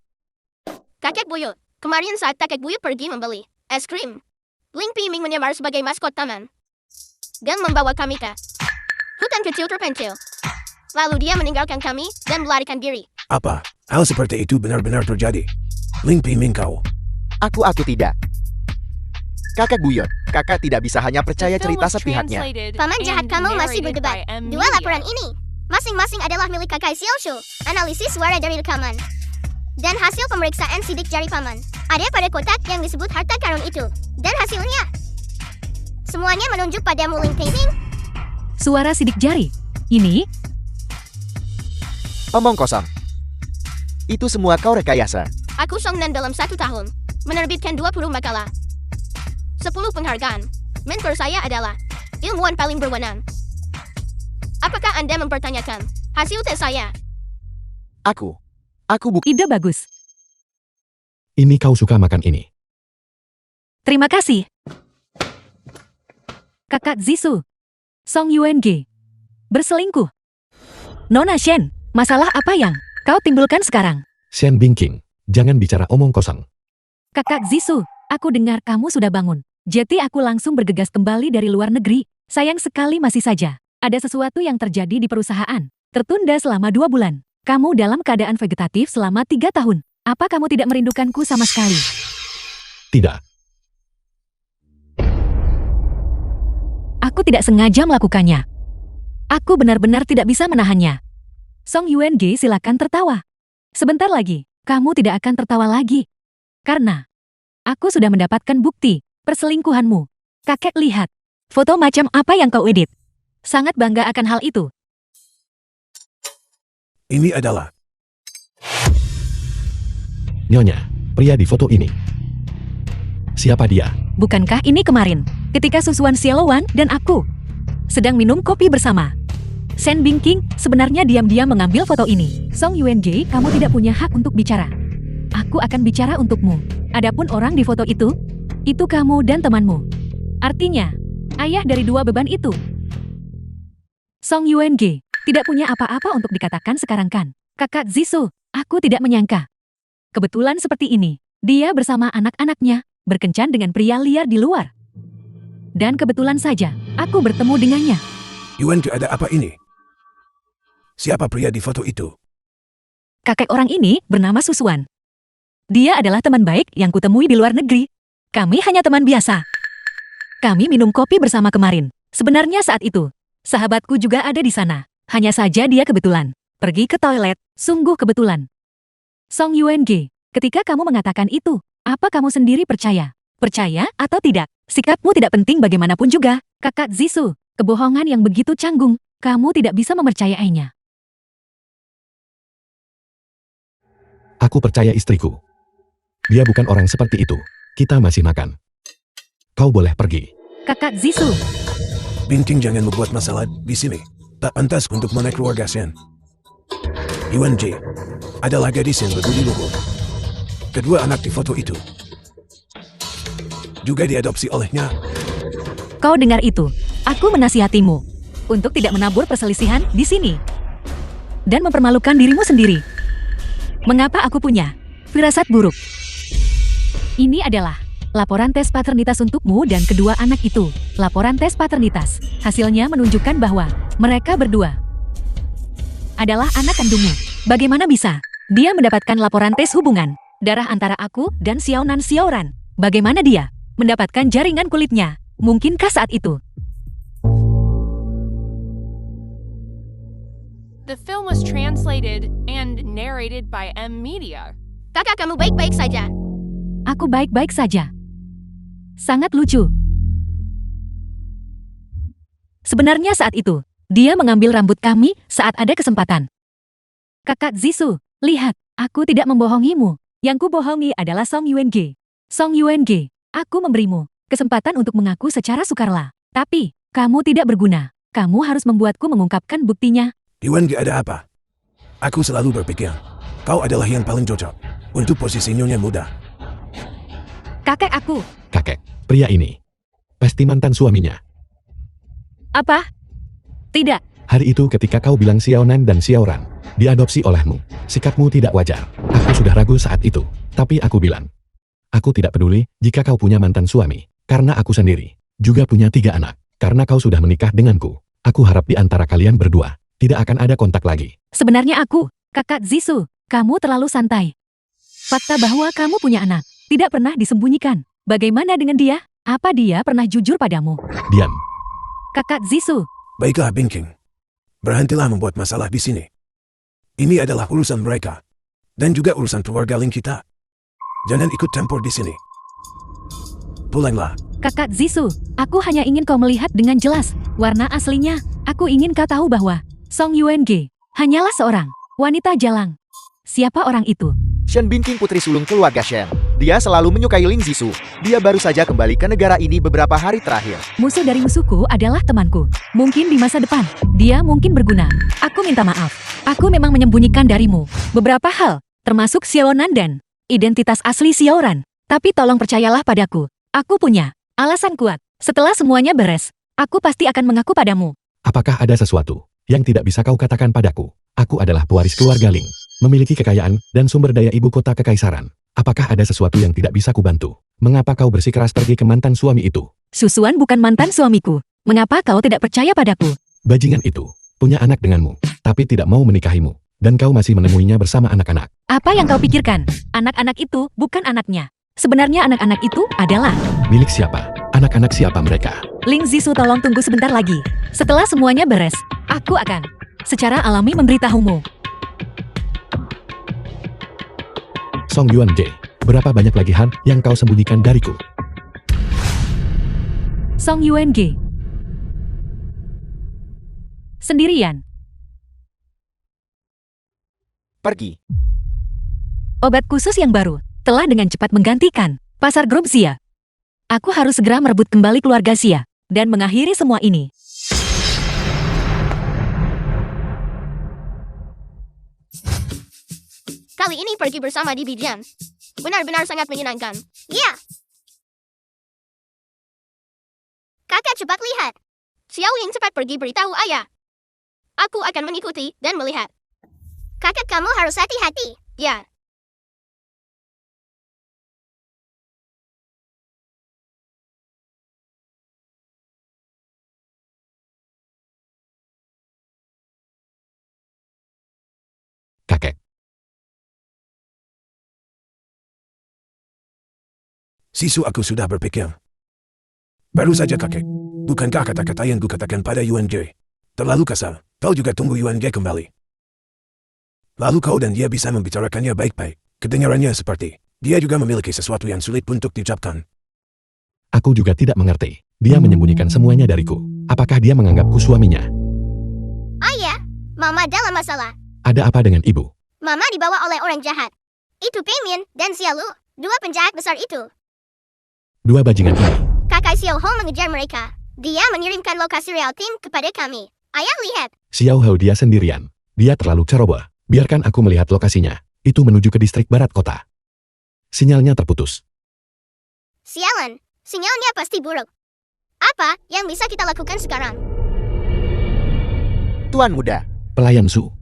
Kakek buyut. Kemarin saat kakek buyut pergi membeli es krim, Ling Piming menyamar sebagai maskot taman. Dan membawa kami ke hutan kecil terpencil. Lalu dia meninggalkan kami dan melarikan diri.
Apa? Hal seperti itu benar-benar terjadi. Ling Peimin kau.
Aku tidak. Kakak buyut, kakak tidak bisa hanya
The
percaya
film
cerita
was
sepihaknya.
translated
Paman jahat
and
kamu masih
narrated
berdebat.
by M.
Dua
Media.
laporan ini, masing-masing adalah milik kakak Xiaoshu. Analisis suara dari rekaman. Dan hasil pemeriksaan sidik jari paman. Ada pada kotak yang disebut harta karun itu. Dan hasilnya, semuanya menunjuk pada Ling Peimin.
Suara sidik jari. Ini,
Omong kosong. Itu semua kau rekayasa.
Aku Songnan dalam 1 tahun menerbitkan 20 makalah, 10 penghargaan. Mentor saya adalah ilmuwan paling berwenang. Apakah Anda mempertanyakan hasil tes saya?
Aku bukan.
ide bagus.
Ini kau suka makan ini.
Terima kasih. Kakak Zisu. Song Yuan-ge. Berselingkuh. Nona Shen, masalah apa yang kau timbulkan sekarang?
Shen Bingking. Jangan bicara omong kosong.
Kakak Zisu, aku dengar kamu sudah bangun. Jadi aku langsung bergegas kembali dari luar negeri. Sayang sekali masih saja. Ada sesuatu yang terjadi di perusahaan. Tertunda selama 2 bulan. Kamu dalam keadaan vegetatif selama 3 tahun. Apa kamu tidak merindukanku sama sekali?
Tidak.
Aku tidak sengaja melakukannya. Aku benar-benar tidak bisa menahannya. Song Yuan-ge silakan tertawa. Sebentar lagi, kamu tidak akan tertawa lagi. Karena aku sudah mendapatkan bukti perselingkuhanmu. Kakek lihat, foto macam apa yang kau edit. Sangat bangga akan hal itu.
Ini adalah
Nyonya, pria di foto ini. Siapa dia?
Bukankah ini kemarin, ketika Susuan Xiaoluan dan aku sedang minum kopi bersama? Shen Bingking sebenarnya diam-diam mengambil foto ini. Song Yuan-ge, kamu tidak punya hak untuk bicara. Aku akan bicara untukmu. Adapun orang di foto itu kamu dan temanmu. Artinya, ayah dari 2 beban itu. Song Yuan-ge tidak punya apa-apa untuk dikatakan sekarang kan? Kakak Zisu, aku tidak menyangka. Kebetulan seperti ini, dia bersama anak-anaknya berkencan dengan pria liar di luar. Dan kebetulan saja, aku bertemu dengannya.
Yuan ke ada apa ini? Siapa pria di foto itu?
Kakek orang ini bernama Susuan. Dia adalah teman baik yang kutemui di luar negeri. Kami hanya teman biasa. Kami minum kopi bersama kemarin. Sebenarnya saat itu, sahabatku juga ada di sana. Hanya saja dia kebetulan pergi ke toilet, sungguh kebetulan. Song Yuan-ge, ketika kamu mengatakan itu, apa kamu sendiri percaya? Percaya atau tidak? Sikapmu tidak penting bagaimanapun juga. Kakak Zisu, kebohongan yang begitu canggung, kamu tidak bisa mempercayainya.
Aku percaya istriku. Dia bukan orang seperti itu. Kita masih makan. Kau boleh pergi.
Kakak Zisu,
Bingking jangan membuat masalah di sini. Tak pantas untuk menaik keluarga Shen. Yuan Ji adalah gadis yang berbudi luhur. Kedua anak di foto itu juga diadopsi olehnya.
kau dengar itu? Aku menasihatimu untuk tidak menabur perselisihan di sini dan mempermalukan dirimu sendiri. Mengapa aku punya firasat buruk? Ini adalah laporan tes paternitas untukmu dan kedua anak itu. Laporan tes paternitas. Hasilnya menunjukkan bahwa mereka berdua adalah anak kandungmu. Bagaimana bisa dia mendapatkan laporan tes hubungan darah antara aku dan Xiaonan Xiaoran? Bagaimana dia mendapatkan jaringan kulitnya? Mungkinkah saat itu
The film was translated and narrated by M Media.
Kakak kamu baik-baik saja.
aku baik-baik saja? Sangat lucu. Sebenarnya saat itu, dia mengambil rambut kami saat ada kesempatan. Kakak Zisu, lihat, aku tidak membohongimu. Yang kubohongi adalah Song Yuenge. Song Yuenge, aku memberimu kesempatan untuk mengaku secara sukarela. Tapi, kamu tidak berguna. Kamu harus membuatku mengungkapkan buktinya.
Yuan, ada apa? Aku selalu berpikir, kau adalah yang paling cocok untuk posisi Nyonya Muda.
Kakek aku.
Kakek, pria ini. Pasti mantan suaminya.
Apa? Tidak.
Hari itu ketika kau bilang Xiaonan dan Xiaoran diadopsi olehmu, sikapmu tidak wajar. Aku sudah ragu saat itu, tapi aku bilang, aku tidak peduli jika kau punya mantan suami, karena aku sendiri juga punya 3 anak. Karena kau sudah menikah denganku, aku harap di antara kalian berdua tidak akan ada kontak lagi.
Sebenarnya aku, Kakak Zisu, kamu terlalu santai. Fakta bahwa kamu punya anak tidak pernah disembunyikan. Bagaimana dengan dia? Apa dia pernah jujur padamu?
Diam.
Kakak Zisu,
Baiklah, Binking. Berhentilah membuat masalah di sini. Ini adalah urusan mereka. Dan juga urusan keluarga Ling kita. Jangan ikut campur di sini. Pulanglah.
Kakak Zisu, aku hanya ingin kau melihat dengan jelas warna aslinya. Aku ingin kau tahu bahwa Song Yuenge hanyalah seorang wanita jalang. Siapa orang itu?
Shen Binking, putri sulung keluarga Shen. Dia selalu menyukai Ling Zisu. Dia baru saja kembali ke negara ini beberapa hari terakhir.
Musuh dari musuhku adalah temanku. Mungkin di masa depan, dia mungkin berguna. Aku minta maaf. Aku memang menyembunyikan darimu beberapa hal, termasuk Xiaonan dan identitas asli Xiaoran. Tapi tolong percayalah padaku. Aku punya alasan kuat. Setelah semuanya beres, aku pasti akan mengaku padamu.
Apakah ada sesuatu yang tidak bisa kau katakan padaku? Aku adalah pewaris keluarga Ling, memiliki kekayaan dan sumber daya ibu kota kekaisaran. Apakah ada sesuatu yang tidak bisa kubantu? Mengapa kau bersikeras pergi ke mantan suami itu?
Susuan bukan mantan suamiku. Mengapa kau tidak percaya padaku?
Bajingan itu punya anak denganmu, tapi tidak mau menikahimu. Dan kau masih menemuinya bersama anak-anak.
Apa yang kau pikirkan? Anak-anak itu bukan anaknya. Sebenarnya anak-anak itu adalah
Milik siapa? Anak-anak siapa mereka?
Ling Zisu, tolong tunggu sebentar lagi. Setelah semuanya beres, aku akan secara alami memberitahumu.
Song Yuan J, berapa banyak lagi hal yang kau sembunyikan dariku?
Song Yuenge. Sendirian.
Pergi.
Obat khusus yang baru telah dengan cepat menggantikan pasar grup Xia. Aku harus segera merebut kembali keluarga Xia dan mengakhiri semua ini.
Kali ini pergi bersama di Bijan. Benar-benar sangat menyenangkan.
Ya. Kakak cepat lihat.
Xiao Ying cepat pergi beritahu ayah. Aku akan mengikuti dan melihat.
Kakak kamu harus hati-hati.
Ya.
Kakek.
Sisu, aku sudah berpikir. Baru saja, kakek. Bukankah kata-kata yang kukatakan pada Yuan J terlalu kasar? Kau juga tunggu Yuan J kembali. Lalu kau dan dia bisa membicarakannya baik-baik. Kedengarannya seperti dia juga memiliki sesuatu yang sulit untuk diucapkan.
Aku juga tidak mengerti. Dia menyembunyikan semuanya dariku. Apakah dia menganggapku suaminya?
Ayah, Mama dalam masalah.
Ada apa dengan ibu?
Mama dibawa oleh orang jahat. Itu Peimin dan Xiaolu, 2 penjahat besar itu.
2 bajingan ini.
Kakak Xiao Hong mengejar mereka. Dia mengirimkan lokasi real tim kepada kami. Ayah lihat.
Xiao Hao dia sendirian. Dia terlalu ceroboh. Biarkan aku melihat lokasinya. Itu menuju ke distrik barat kota. Sinyalnya terputus.
Sialan, sinyalnya pasti buruk. Apa yang bisa kita lakukan sekarang?
Tuan Muda,
Pelayan Su,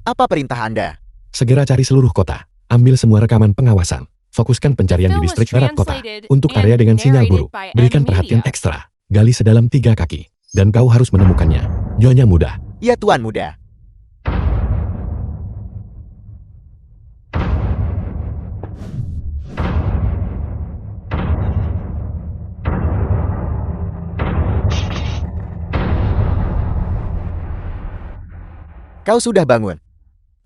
apa perintah Anda?
segera cari seluruh kota. Ambil semua rekaman pengawasan. Fokuskan pencarian di distrik barat kota. Untuk area dengan sinyal buruk, berikan perhatian ekstra. Gali sedalam 3 kaki. Dan kau harus menemukannya. Nyonya Muda.
Ya, Tuan Muda. Kau sudah bangun.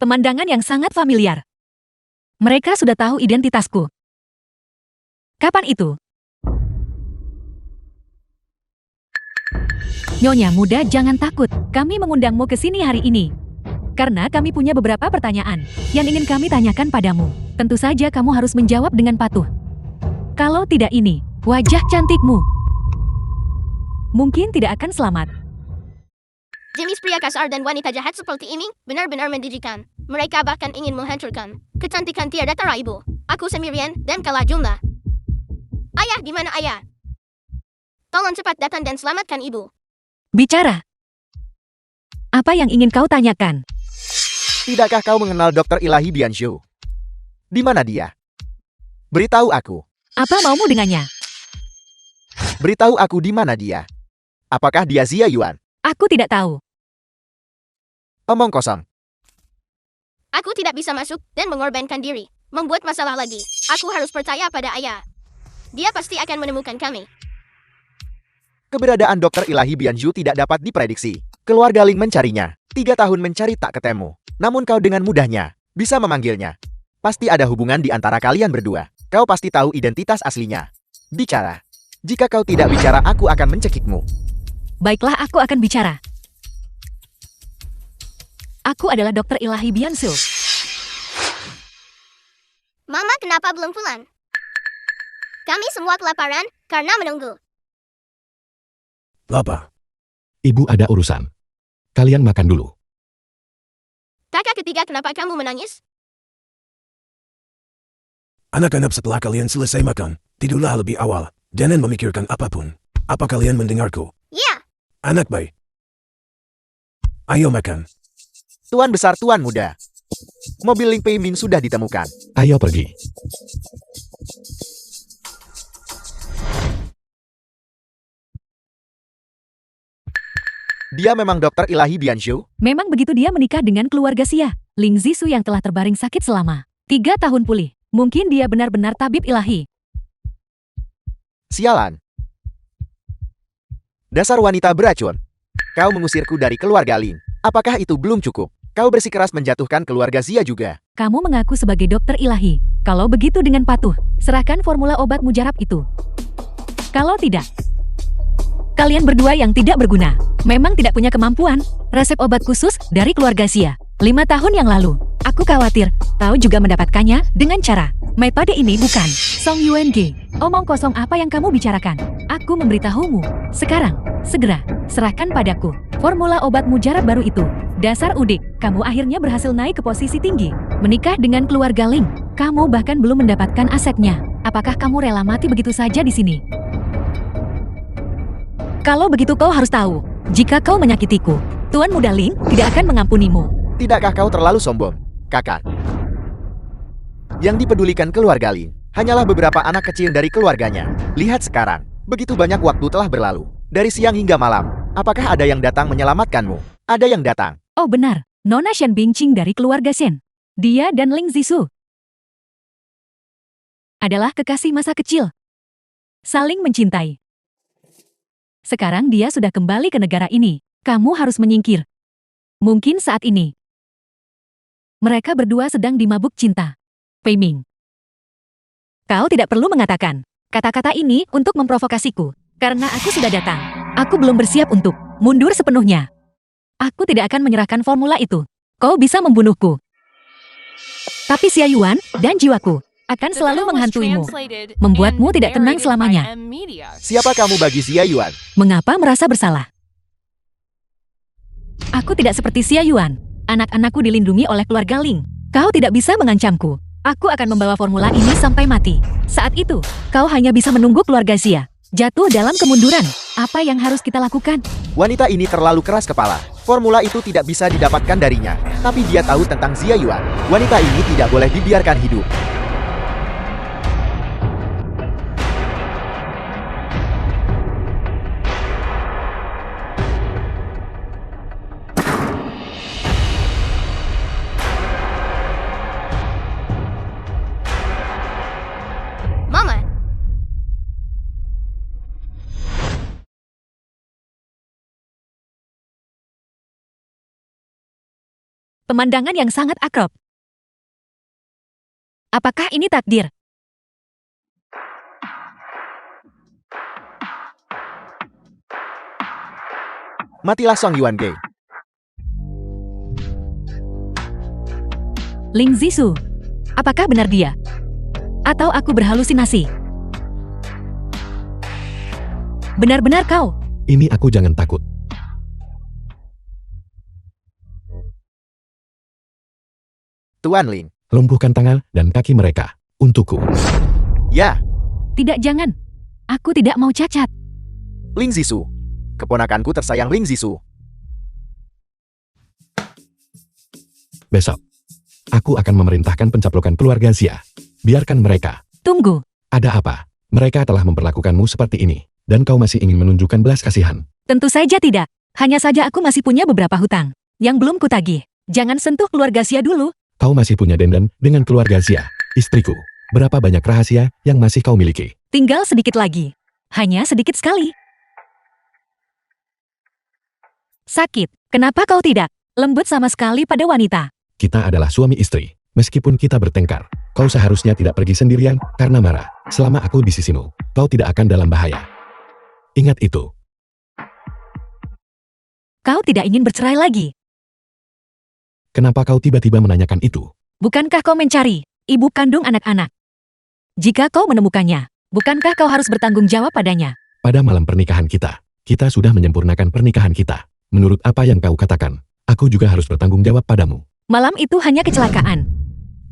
Pemandangan yang sangat familiar. Mereka sudah tahu identitasku. Kapan itu? Nyonya muda, jangan takut. Kami mengundangmu ke sini hari ini. Karena kami punya beberapa pertanyaan yang ingin kami tanyakan padamu. Tentu saja kamu harus menjawab dengan patuh. Kalau tidak ini, wajah cantikmu mungkin tidak akan selamat.
Jenis pria kasar dan wanita jahat seperti ini benar-benar menjijikan. Mereka bahkan ingin menghancurkan kecantikan tiada tara ibu. Aku sendirian dan kalah jumlah. Ayah, di mana ayah? Tolong cepat datang dan selamatkan ibu.
Bicara. Apa yang ingin kau tanyakan?
Tidakkah kau mengenal Dr. Ilahi Bianzhou? Di mana dia? Beritahu aku.
Apa maumu dengannya?
Beritahu aku di mana dia. Apakah dia Xia Yuan?
Aku tidak tahu.
Omong kosong.
Aku tidak bisa masuk dan mengorbankan diri. Membuat masalah lagi. Aku harus percaya pada ayah. Dia pasti akan menemukan kami.
Keberadaan Dr. Ilahi Bianzhou tidak dapat diprediksi. Keluarga Ling mencarinya. 3 tahun mencari tak ketemu. Namun kau dengan mudahnya bisa memanggilnya. Pasti ada hubungan di antara kalian berdua. Kau pasti tahu identitas aslinya. Bicara. Jika kau tidak bicara, aku akan mencekikmu.
Baiklah, aku akan bicara. Aku adalah Dr. Ilahi Bianzhou.
Mama kenapa belum pulang? Kami semua kelaparan karena menunggu.
Lapar.
Ibu ada urusan. Kalian makan dulu.
Kakak ketiga, kenapa kamu menangis?
Anak-anak, setelah kalian selesai makan, tidurlah lebih awal. Jangan memikirkan apapun. Apa kalian mendengarku?
Ya,
Anak baik. Ayo makan.
Tuan besar, tuan muda. Mobil Ling Pei Ming sudah ditemukan.
Ayo pergi.
Dia memang Dr. Ilahi Bianzhou?
Memang begitu, dia menikah dengan keluarga Xia, Ling Zisu yang telah terbaring sakit selama 3 tahun pulih. Mungkin dia benar-benar tabib ilahi.
Sialan. Dasar wanita beracun. Kau mengusirku dari keluarga Ling. Apakah itu belum cukup? Kau bersikeras menjatuhkan keluarga Xia juga.
Kamu mengaku sebagai dokter ilahi. Kalau begitu dengan patuh, serahkan formula obat mujarab itu. Kalau tidak, kalian berdua yang tidak berguna, memang tidak punya kemampuan. Resep obat khusus dari keluarga Xia 5 tahun yang lalu. Aku khawatir kau juga mendapatkannya dengan cara metode ini, bukan? Song Yuan-ge, omong kosong apa yang kamu bicarakan? Aku memberitahumu. Sekarang, segera, serahkan padaku formula obat mujarab baru itu. Dasar udik, kamu akhirnya berhasil naik ke posisi tinggi. Menikah dengan keluarga Ling. Kamu bahkan belum mendapatkan asetnya. Apakah kamu rela mati begitu saja di sini? Kalau begitu kau harus tahu, jika kau menyakitiku, Tuan Muda Ling tidak akan mengampunimu.
Tidakkah kau terlalu sombong, kakak? Yang dipedulikan keluarga Ling hanyalah beberapa anak kecil dari keluarganya. Lihat sekarang, begitu banyak waktu telah berlalu. Dari siang hingga malam, apakah ada yang datang menyelamatkanmu? Ada yang datang.
Oh benar, Nona Shen Bingqing dari keluarga Shen. Dia dan Ling Zisu adalah kekasih masa kecil. Saling mencintai. Sekarang dia sudah kembali ke negara ini. Kamu harus menyingkir. Mungkin saat ini mereka berdua sedang dimabuk cinta. Pei Ming, kau tidak perlu mengatakan kata-kata ini untuk memprovokasiku. Karena aku sudah datang. Aku belum bersiap untuk mundur sepenuhnya. Aku tidak akan menyerahkan formula itu. Kau bisa membunuhku. Tapi Xia Yuan dan jiwaku akan selalu menghantuimu. Membuatmu tidak tenang selamanya.
Siapa kamu bagi Xia Yuan?
Mengapa merasa bersalah? Aku tidak seperti Xia Yuan. Anak-anakku dilindungi oleh keluarga Ling. Kau tidak bisa mengancamku. Aku akan membawa formula ini sampai mati. Saat itu, kau hanya bisa menunggu keluarga Xia jatuh dalam kemunduran. Apa yang harus kita lakukan?
Wanita ini terlalu keras kepala. Formula itu tidak bisa didapatkan darinya. Tapi dia tahu tentang Xia Yuan. Wanita ini tidak boleh dibiarkan hidup.
Pemandangan yang sangat akrab. Apakah ini takdir?
Matilah Song Yuan-ge.
Ling Zisu. Apakah benar dia? Atau aku berhalusinasi? Benar-benar kau.
Ini aku, jangan takut.
Tuan Ling.
Lumpuhkan tangan dan kaki mereka. Untukku.
Ya,
Tidak, jangan. Aku tidak mau cacat.
Ling Zisu. Keponakanku tersayang Ling Zisu.
Besok, aku akan memerintahkan pencaplokan keluarga Xia. Biarkan mereka.
Tunggu.
Ada apa? Mereka telah memperlakukanmu seperti ini. Dan kau masih ingin menunjukkan belas kasihan.
Tentu saja tidak. Hanya saja aku masih punya beberapa hutang yang belum kutagih. Jangan sentuh keluarga Xia dulu.
Kau masih punya dendam dengan keluarga Xia, istriku. Berapa banyak rahasia yang masih kau miliki?
Tinggal sedikit lagi. Hanya sedikit sekali. Sakit. Kenapa kau tidak lembut sama sekali pada wanita?
Kita adalah suami istri. Meskipun kita bertengkar, kau seharusnya tidak pergi sendirian karena marah. Selama aku di sisimu, kau tidak akan dalam bahaya. Ingat itu.
Kau tidak ingin bercerai lagi.
Kenapa kau tiba-tiba menanyakan itu?
Bukankah kau mencari ibu kandung anak-anak? Jika kau menemukannya, bukankah kau harus bertanggung jawab padanya?
Pada malam pernikahan kita sudah menyempurnakan pernikahan kita. Menurut apa yang kau katakan, aku juga harus bertanggung jawab padamu.
Malam itu hanya kecelakaan.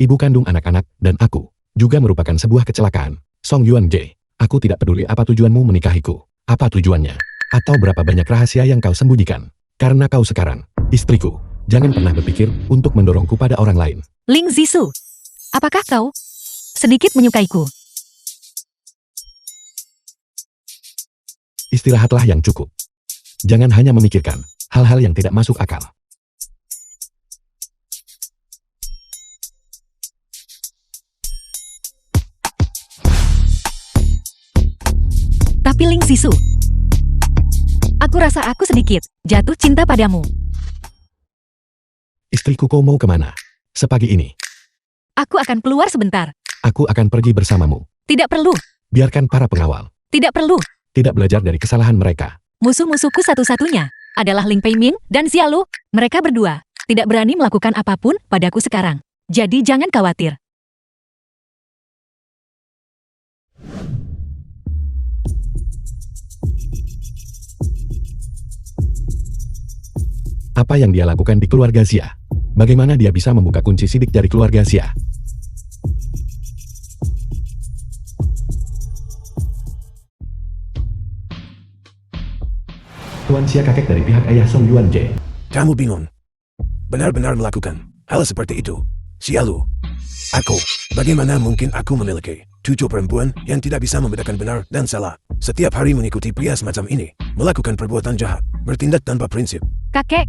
Ibu kandung anak-anak dan aku juga merupakan sebuah kecelakaan. Song Yuan-ge, aku tidak peduli apa tujuanmu menikahiku. Apa tujuannya? Atau berapa banyak rahasia yang kau sembunyikan? Karena kau sekarang istriku. Jangan pernah berpikir untuk mendorongku pada orang lain.
Ling Zisu, apakah kau sedikit menyukaiku?
Istirahatlah yang cukup. Jangan hanya memikirkan hal-hal yang tidak masuk akal.
Tapi Ling Zisu, aku rasa aku sedikit jatuh cinta padamu.
Istriku, kau mau kemana? Sepagi ini,
Aku akan keluar sebentar.
aku akan pergi bersamamu.
Tidak perlu,
Biarkan para pengawal
tidak perlu.
tidak belajar dari kesalahan mereka.
Musuh-musuhku satu-satunya adalah Ling Peiming dan Xia Lu. Mereka berdua tidak berani melakukan apapun padaku sekarang. Jadi jangan khawatir.
Apa yang dia lakukan di keluarga Xia? Bagaimana dia bisa membuka kunci sidik dari keluarga Xia? Tuan Xia, kakek dari pihak ayah Song Yuan-ge.
Kamu bingung. Benar-benar melakukan hal seperti itu. Xia Lu. Aku. Bagaimana mungkin aku memiliki 7 perempuan yang tidak bisa membedakan benar dan salah? Setiap hari mengikuti pria semacam ini. Melakukan perbuatan jahat. Bertindak tanpa prinsip.
Kakek,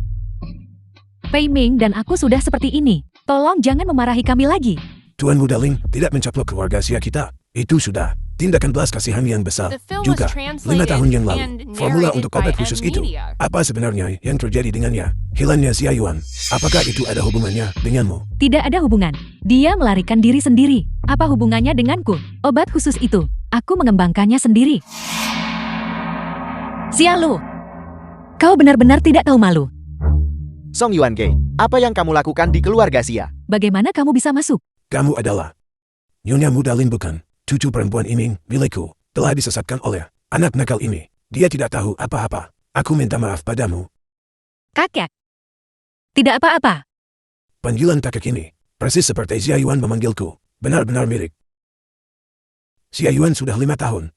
Pei Ming dan aku sudah seperti ini. Tolong jangan memarahi kami lagi.
Tuan Muda Ling tidak mencaplok keluarga Xia kita. Itu sudah tindakan belas kasihan yang besar.
The film
Juga,
was
5 tahun yang
translated
lalu,
and
formula
narrated
untuk
by
obat khusus itu.
N-Media.
Apa sebenarnya yang terjadi dengannya? Hilangnya Xia Yuan. Apakah itu ada hubungannya denganmu?
Tidak ada hubungan. Dia melarikan diri sendiri. Apa hubungannya denganku? Obat khusus itu, aku mengembangkannya sendiri. Xia Lu, kau benar-benar tidak tahu malu.
Song Yuan-ge, apa yang kamu lakukan di keluarga Xia?
Bagaimana kamu bisa masuk?
Kamu adalah Nyonya Muda Lin, bukan? 7 perempuan ini milikku. Telah disesatkan oleh anak nakal ini. Dia tidak tahu apa-apa. Aku minta maaf padamu.
Kakek. Tidak apa-apa.
Panggilan kakek ini persis seperti Xia Yuan memanggilku. Benar-benar mirip. Xia Yuan sudah 5 tahun.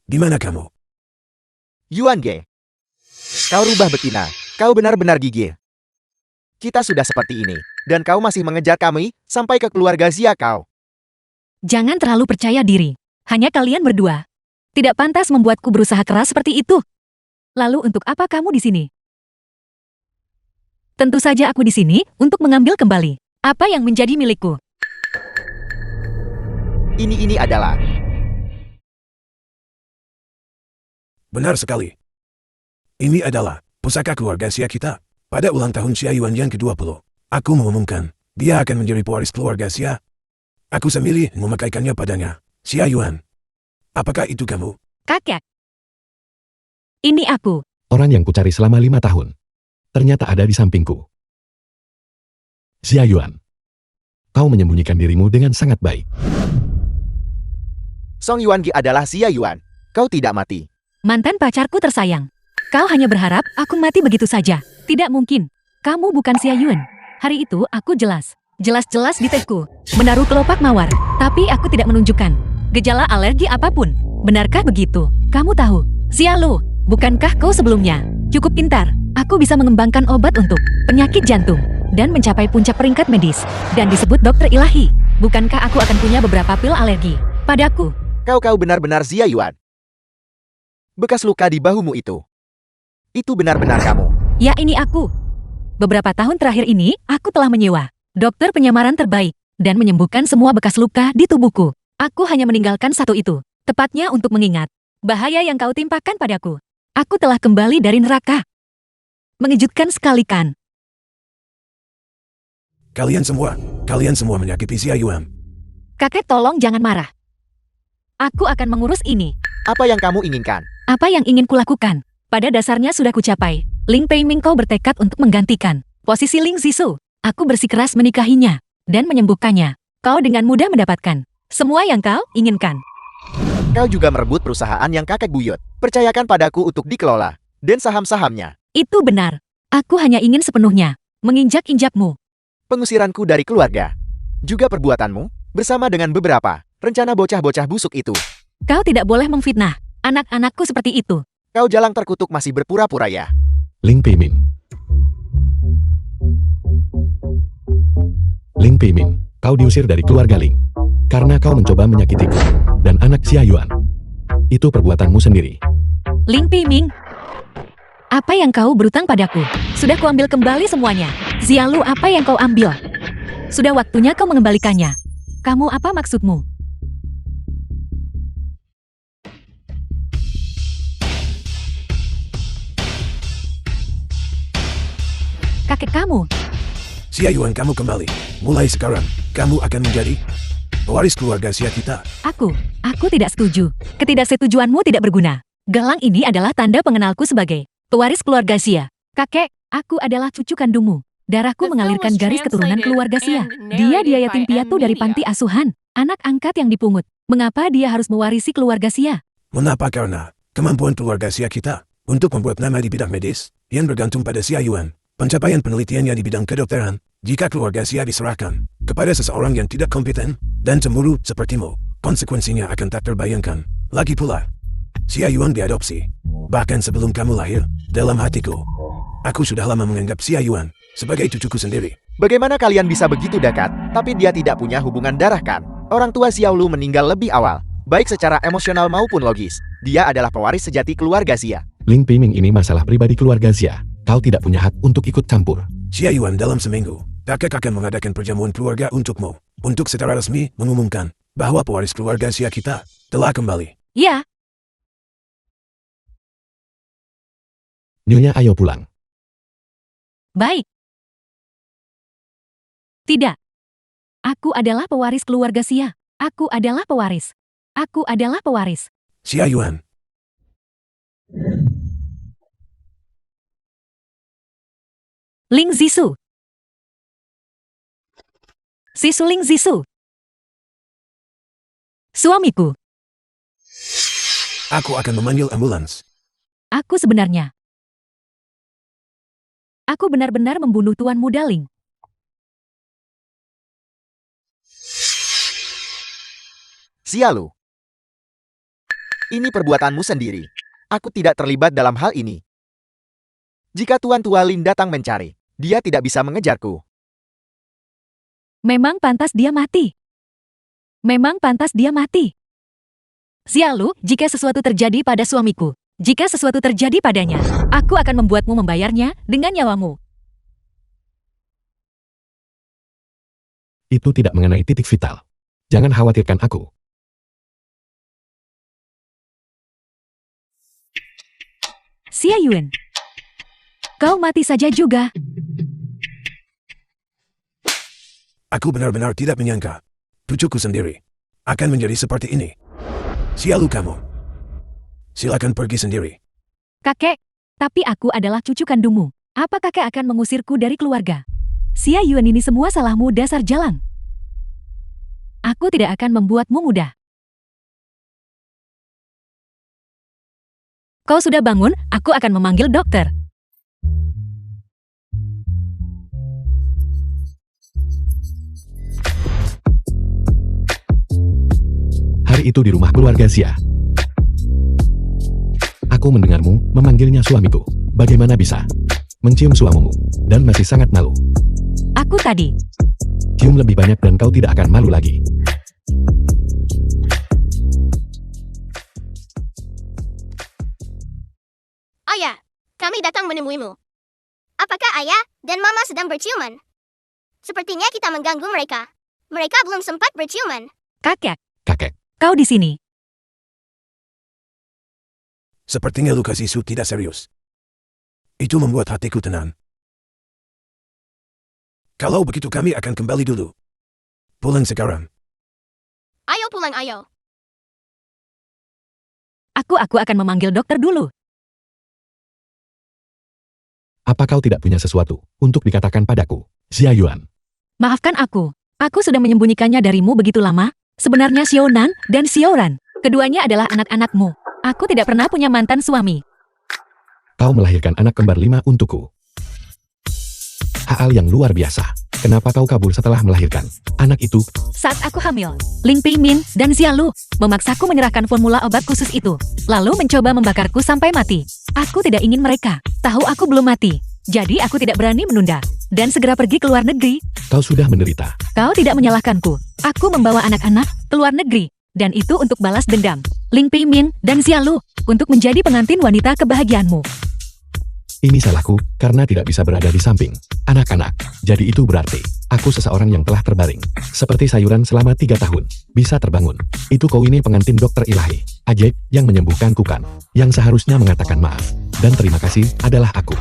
Di mana kamu?
Yuan-ge, kau rubah betina. Kau benar-benar gigih. Kita sudah seperti ini, dan kau masih mengejar kami sampai ke keluarga Xia kau.
Jangan terlalu percaya diri. Hanya kalian berdua. Tidak pantas membuatku berusaha keras seperti itu. Lalu untuk apa kamu di sini? Tentu saja aku di sini untuk mengambil kembali apa yang menjadi milikku.
Ini adalah
Benar sekali. Ini adalah pusaka keluarga Xia kita. Pada ulang tahun Xia Yuan yang ke-20, aku mengumumkan, dia akan menjadi pewaris keluarga Xia. Aku semilih memakaikannya padanya. Xia Yuan. Apakah itu kamu?
Kakek. Ini aku.
Orang yang kucari selama 5 tahun. Ternyata ada di sampingku. Xia Yuan. Kau menyembunyikan dirimu dengan sangat baik.
Song Yuan Gi adalah Xia Yuan. Kau tidak mati.
Mantan pacarku tersayang. Kau hanya berharap aku mati begitu saja. Tidak mungkin. Kamu bukan Xia Yuan. Hari itu aku jelas-jelas di tehku menaruh kelopak mawar. Tapi aku tidak menunjukkan gejala alergi apapun. Benarkah begitu? Kamu tahu, Xia Lu, bukankah kau sebelumnya cukup pintar? Aku bisa mengembangkan obat untuk penyakit jantung dan mencapai puncak peringkat medis dan disebut dokter ilahi. Bukankah aku akan punya beberapa pil alergi padaku?
Kau benar-benar Xia Yuan. Bekas luka di bahumu itu benar-benar kamu.
Ya, ini aku. Beberapa tahun terakhir ini, aku telah menyewa dokter penyamaran terbaik dan menyembuhkan semua bekas luka di tubuhku. Aku hanya meninggalkan satu itu, tepatnya untuk mengingat bahaya yang kau timpakan padaku. Aku telah kembali dari neraka. Mengejutkan sekali kan?
Kalian semua menyakiti Xia Yuan.
Kakek, tolong jangan marah. Aku akan mengurus ini.
Apa yang kamu inginkan?
Apa yang ingin kulakukan? Pada dasarnya sudah kucapai. Ling Peiming, kau bertekad untuk menggantikan posisi Ling Zisu. Aku bersikeras menikahinya dan menyembuhkannya. Kau dengan mudah mendapatkan semua yang kau inginkan.
Kau juga merebut perusahaan yang kakek buyut. Percayakan padaku untuk dikelola. Dan saham-sahamnya.
Itu benar. Aku hanya ingin sepenuhnya menginjak-injakmu.
Pengusiranku dari keluarga. Juga perbuatanmu, bersama dengan beberapa rencana bocah-bocah busuk itu.
Kau tidak boleh memfitnah anak-anakku seperti itu.
Kau jalang terkutuk masih berpura-pura ya.
Ling Peimin. Ling Peimin, kau diusir dari keluarga Ling. Karena kau mencoba menyakitiku dan anak Xia Yuan. Itu perbuatanmu sendiri.
Ling Peiming, apa yang kau berutang padaku? Sudah kuambil kembali semuanya. Xia Lu, apa yang kau ambil? Sudah waktunya kau mengembalikannya. Kamu apa maksudmu? Kakek kamu.
Xia Yuan, kamu kembali. Mulai sekarang, kamu akan menjadi pewaris keluarga Xia kita.
Aku tidak setuju. Ketidaksetujuanmu tidak berguna. Gelang ini adalah tanda pengenalku sebagai pewaris keluarga Xia. Kakek, aku adalah cucu kandungmu. Darahku mengalirkan garis keturunan keluarga Xia. Dia yatim piatu dari panti asuhan. Anak angkat yang dipungut. Mengapa dia harus mewarisi keluarga Xia?
Mengapa? Karena kemampuan keluarga Xia kita untuk membuat nama di bidang medis yang bergantung pada Xia Yuan. Pencapaian penelitiannya di bidang kedokteran, jika keluarga Xia diserahkan kepada seseorang yang tidak kompeten dan cemburu sepertimu, konsekuensinya akan tak terbayangkan. Lagi pula, Xia Yuan diadopsi. Bahkan sebelum kamu lahir, dalam hatiku, aku sudah lama menganggap Xia Yuan sebagai cucuku sendiri.
Bagaimana kalian bisa begitu dekat, tapi dia tidak punya hubungan darah kan? Orang tua Xiao Lu meninggal lebih awal, baik secara emosional maupun logis. Dia adalah pewaris sejati keluarga Xia.
Ling Peiming, ini masalah pribadi keluarga Xia. Kau tidak punya hak untuk ikut campur.
Xia Yuan, dalam seminggu, kakek akan mengadakan perjamuan keluarga untukmu. Untuk secara resmi mengumumkan bahwa pewaris keluarga Xia kita telah kembali.
Ya,
Nyonya, ayo pulang.
baik. Tidak. Aku adalah pewaris keluarga Xia. Aku adalah pewaris. Aku adalah pewaris.
Xia Yuan.
Ling Zisu. Zisu Ling Zisu. Suamiku.
Aku akan memanggil ambulans.
Aku sebenarnya. Aku benar-benar membunuh Tuan Muda Ling.
Xia Lu. Ini perbuatanmu sendiri. Aku tidak terlibat dalam hal ini. Jika Tuan Tua Lin datang mencari, dia tidak bisa mengejarku.
Memang pantas dia mati. Memang pantas dia mati. Xia Lu, jika sesuatu terjadi pada suamiku, jika sesuatu terjadi padanya, aku akan membuatmu membayarnya dengan nyawamu.
Itu tidak mengenai titik vital. Jangan khawatirkan aku.
Xia Yuan. Kau mati saja juga.
Aku benar-benar tidak menyangka. Cucuku sendiri akan menjadi seperti ini. Sialu kamu. Silakan pergi sendiri.
Kakek, tapi aku adalah cucu kandungmu. Apa kakek akan mengusirku dari keluarga? Xia Yuan, ini semua salahmu, dasar jalang. Aku tidak akan membuatmu mudah. Kau sudah bangun, aku akan memanggil dokter.
Hari itu di rumah keluarga Xia. Aku mendengarmu memanggilnya suamiku. Bagaimana bisa? Mencium suamimu, dan masih sangat malu.
Aku tadi.
Cium lebih banyak dan kau tidak akan malu lagi.
Ayah, kami datang menemuimu.
Apakah ayah dan mama sedang berciuman? Sepertinya kita mengganggu mereka. Mereka belum sempat berciuman.
Kakek,
Kakek,
kau di sini.
Sepertinya luka Sisu tidak serius. Itu membuat hatiku tenang. Kalau begitu kami akan kembali dulu. Pulang sekarang.
Ayo pulang, ayo.
Aku akan memanggil dokter dulu.
apa kau tidak punya sesuatu untuk dikatakan padaku, Xia Yuan?
Maafkan aku. Aku sudah menyembunyikannya darimu begitu lama. Sebenarnya Xiaonan dan Xiaoran, keduanya adalah anak-anakmu. Aku tidak pernah punya mantan suami.
Kau melahirkan anak kembar 5 untukku. Hal yang luar biasa. Kenapa kau kabur setelah melahirkan anak itu?
Saat aku hamil, Ling Pingmin dan Xialu memaksaku menyerahkan formula obat khusus itu, lalu mencoba membakarku sampai mati. Aku tidak ingin mereka tahu aku belum mati, jadi aku tidak berani menunda dan segera pergi ke luar negeri.
Kau sudah menderita.
Kau tidak menyalahkanku. Aku membawa anak-anak ke luar negeri, dan itu untuk balas dendam. Ling Pingmin dan Xialu untuk menjadi pengantin wanita kebahagiaanmu.
Ini salahku, karena tidak bisa berada di samping anak-anak. Jadi itu berarti, aku seseorang yang telah terbaring. Seperti sayuran selama 3 tahun. Bisa terbangun. Itu kau ini pengantin dokter ilahi. Ajaib, yang menyembuhkanku kan. Yang seharusnya mengatakan maaf. Dan terima kasih, adalah aku.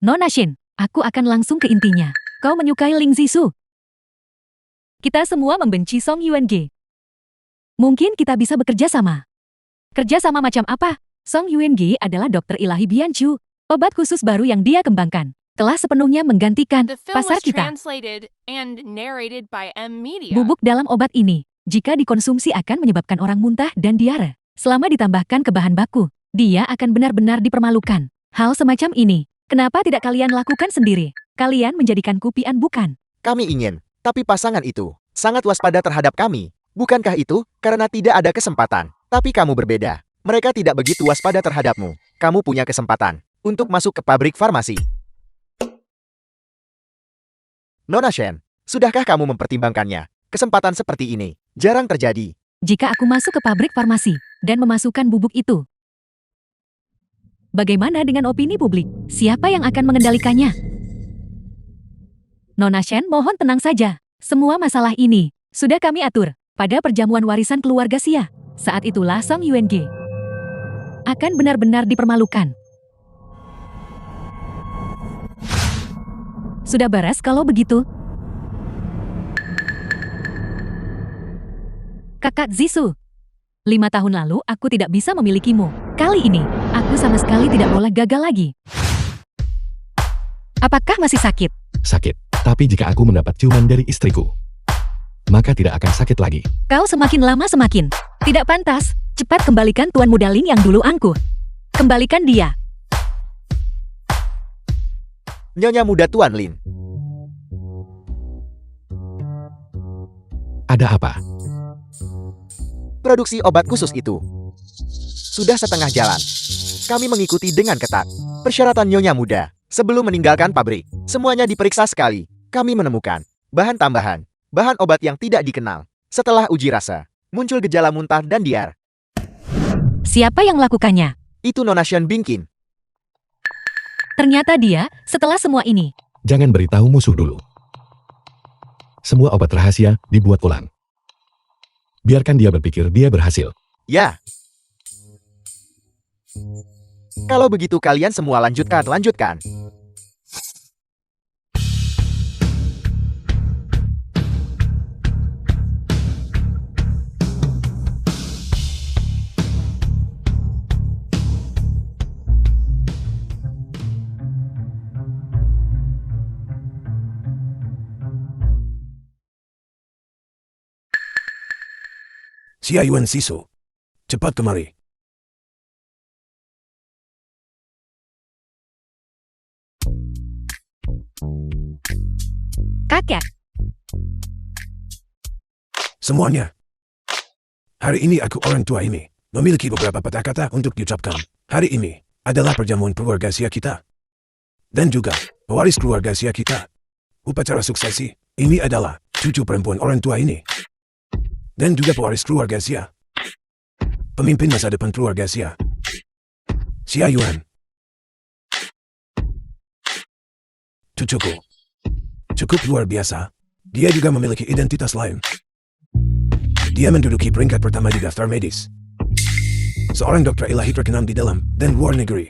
Nona Shin, aku akan langsung ke intinya. Kau menyukai Ling Zisu. Kita semua membenci Song Yuan-ge. Mungkin kita bisa bekerja sama. Kerja sama macam apa? Song Yuan-ge adalah dokter ilahi Bianchu. Obat khusus baru yang dia kembangkan telah sepenuhnya menggantikan
The film
pasar
was
kita.
translated and narrated by M Media.
Bubuk dalam obat ini, jika dikonsumsi akan menyebabkan orang muntah dan diare. Selama ditambahkan ke bahan baku, dia akan benar-benar dipermalukan. Hal semacam ini, kenapa tidak kalian lakukan sendiri? Kalian menjadikan kupian bukan?
Kami ingin, tapi pasangan itu sangat waspada terhadap kami. Bukankah itu karena tidak ada kesempatan? Tapi kamu berbeda. Mereka tidak begitu waspada terhadapmu. Kamu punya kesempatan untuk masuk ke pabrik farmasi. Nona Shen, sudahkah kamu mempertimbangkannya? Kesempatan seperti ini jarang terjadi.
Jika aku masuk ke pabrik farmasi dan memasukkan bubuk itu, bagaimana dengan opini publik? Siapa yang akan mengendalikannya? Nona Shen, mohon tenang saja. Semua masalah ini sudah kami atur pada perjamuan warisan keluarga Xia. Saat itulah Song Yuan-ge akan benar-benar dipermalukan. Sudah beres kalau begitu? Kakak Zisu, 5 tahun lalu aku tidak bisa memilikimu. Kali ini, aku sama sekali tidak boleh gagal lagi. Apakah masih sakit?
Sakit. Tapi jika aku mendapat ciuman dari istriku, maka tidak akan sakit lagi.
Kau semakin lama semakin tidak pantas. Cepat kembalikan Tuan Muda Lin yang dulu angkuh. Kembalikan dia.
Nyonya muda Tuan Lin.
Ada apa?
Produksi obat khusus itu sudah setengah jalan. Kami mengikuti dengan ketat persyaratan Nyonya muda. Sebelum meninggalkan pabrik, semuanya diperiksa sekali. Kami menemukan bahan tambahan, bahan obat yang tidak dikenal. Setelah uji rasa, muncul gejala muntah dan diar.
Siapa yang melakukannya?
Itu Nona Shen Bingkin.
Ternyata dia, setelah semua ini.
Jangan beritahu musuh dulu. Semua obat rahasia dibuat ulang. Biarkan dia berpikir dia berhasil.
Ya. Kalau begitu kalian semua lanjutkan.
Xia Yuan Sisu. Cepat kemari.
Kakek,
Semuanya. Hari ini aku orang tua ini memiliki beberapa patah kata untuk diucapkan. Hari ini adalah perjamuan keluarga Xia kita. Dan juga pewaris keluarga Xia kita. Upacara suksesi ini adalah cucu perempuan orang tua ini. Dan juga pewaris keluarga Xia. Pemimpin masa depan keluarga Xia. Xia Yuan. Cucuku. Cukup luar biasa. Dia juga memiliki identitas lain. Dia menduduki peringkat pertama di daftar medis. Seorang dokter ilahi terkenal di dalam dan luar negeri.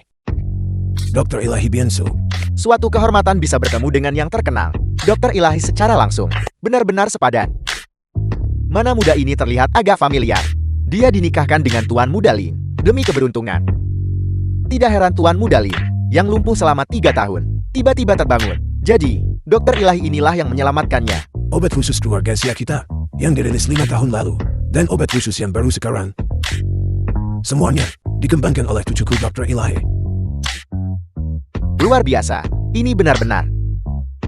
Dokter Ilahi Biansu.
Suatu kehormatan bisa bertemu dengan yang terkenal. Dokter Ilahi secara langsung. Benar-benar sepadan. Mana muda ini terlihat agak familiar. Dia dinikahkan dengan Tuan Muda Lin. Demi keberuntungan. Tidak heran Tuan Muda Lin, yang lumpuh selama 3 tahun, tiba-tiba terbangun. Jadi, Dokter Ilahi inilah yang menyelamatkannya.
Obat khusus keluarga Xia kita yang dirilis 5 tahun lalu. Dan obat khusus yang baru sekarang. Semuanya dikembangkan oleh cucuku Dokter Ilahi.
Luar biasa. Ini benar-benar.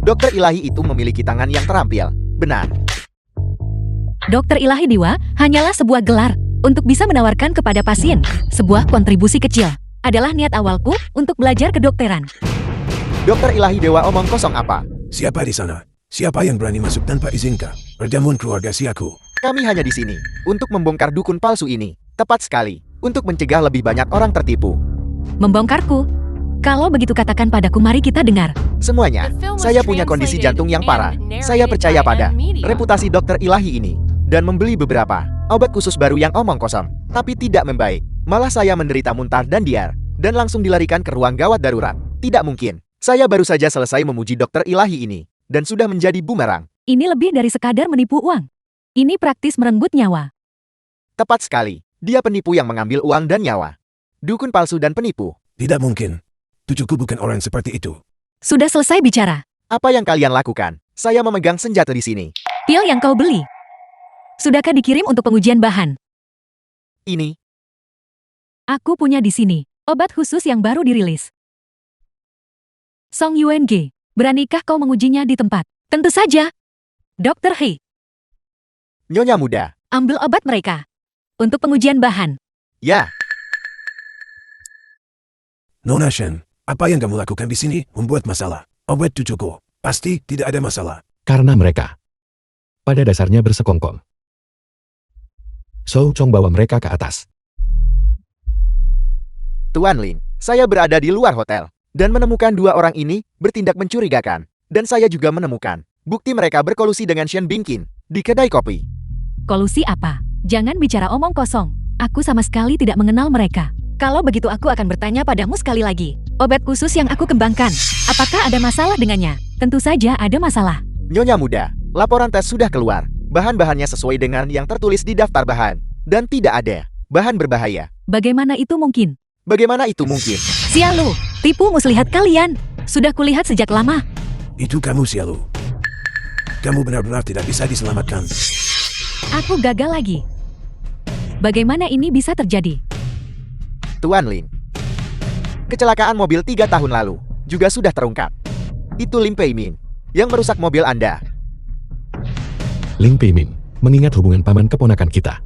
Dokter Ilahi itu memiliki tangan yang terampil. Benar.
Dokter Ilahi Dewa hanyalah sebuah gelar untuk bisa menawarkan kepada pasien sebuah kontribusi kecil. Adalah niat awalku untuk belajar kedokteran.
Dokter Ilahi Dewa omong kosong apa?
Siapa di sana? Siapa yang berani masuk tanpa izin ke perjamuan keluarga Xiaku?
Kami hanya di sini untuk membongkar dukun palsu ini. Tepat sekali. Untuk mencegah lebih banyak orang tertipu.
Membongkarku? Kalau begitu katakan padaku, mari kita dengar.
Semuanya, saya punya kondisi jantung yang parah. Saya percaya pada reputasi Dokter Ilahi ini. Dan membeli beberapa obat khusus baru yang omong kosong. Tapi tidak membaik. Malah saya menderita muntah dan diar. Dan langsung dilarikan ke ruang gawat darurat. Tidak mungkin. Saya baru saja selesai memuji Dokter Ilahi ini. Dan sudah menjadi bumerang.
Ini lebih dari sekadar menipu uang. Ini praktis merenggut nyawa.
Tepat sekali. Dia penipu yang mengambil uang dan nyawa. Dukun palsu dan penipu.
Tidak mungkin. Cucuku bukan orang seperti itu.
Sudah selesai bicara.
Apa yang kalian lakukan? Saya memegang senjata di sini.
Pil yang kau beli. Sudahkah dikirim untuk pengujian bahan?
Ini.
Aku punya di sini. Obat khusus yang baru dirilis. Song Yuan-ge, beranikah kau mengujinya di tempat? Tentu saja. Dokter He,
Nyonya muda.
ambil obat mereka. Untuk pengujian bahan.
Ya.
Nona Shen, apa yang kamu lakukan di sini membuat masalah. Obat cucuku, pasti tidak ada masalah.
Karena mereka pada dasarnya bersekongkol. Shou Chong bawa mereka ke atas.
Tuan Lin, saya berada di luar hotel. Dan menemukan 2 orang ini bertindak mencurigakan. Dan saya juga menemukan bukti mereka berkolusi dengan Shen Bingkin di kedai kopi.
Kolusi apa? Jangan bicara omong kosong. Aku sama sekali tidak mengenal mereka. Kalau begitu aku akan bertanya padamu sekali lagi. Obat khusus yang aku kembangkan, apakah ada masalah dengannya? Tentu saja ada masalah.
Nyonya muda, laporan tes sudah keluar. Bahan-bahannya sesuai dengan yang tertulis di daftar bahan. Dan tidak ada bahan berbahaya.
Bagaimana itu mungkin?
Bagaimana itu mungkin?
Sialu, tipu muslihat kalian. Sudah kulihat sejak lama.
Itu kamu Xialu. Kamu benar-benar tidak bisa diselamatkan.
Aku gagal lagi. Bagaimana ini bisa terjadi?
Tuan Lin. Kecelakaan mobil 3 tahun lalu juga sudah terungkap. Itu Lim Pei Min yang merusak mobil Anda.
Ling Peimin mengingat hubungan paman keponakan kita.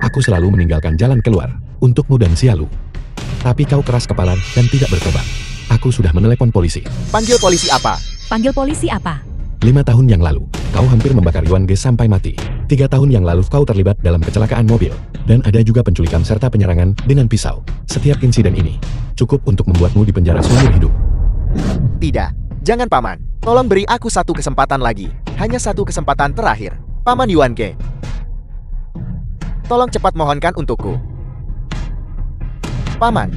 Aku selalu meninggalkan jalan keluar untukmu dan Xialu. Tapi kau keras kepala dan tidak bertobat. Aku sudah menelepon polisi.
Panggil polisi apa?
Panggil polisi apa?
5 tahun yang lalu, kau hampir membakar Yuan Ge sampai mati. 3 tahun yang lalu kau terlibat dalam kecelakaan mobil. Dan ada juga penculikan serta penyerangan dengan pisau. Setiap insiden ini cukup untuk membuatmu dipenjara seumur hidup.
Tidak. Jangan paman. Tolong beri aku 1 kesempatan lagi. Hanya 1 kesempatan terakhir. Paman Yuan Ge. Tolong cepat mohonkan untukku. Paman.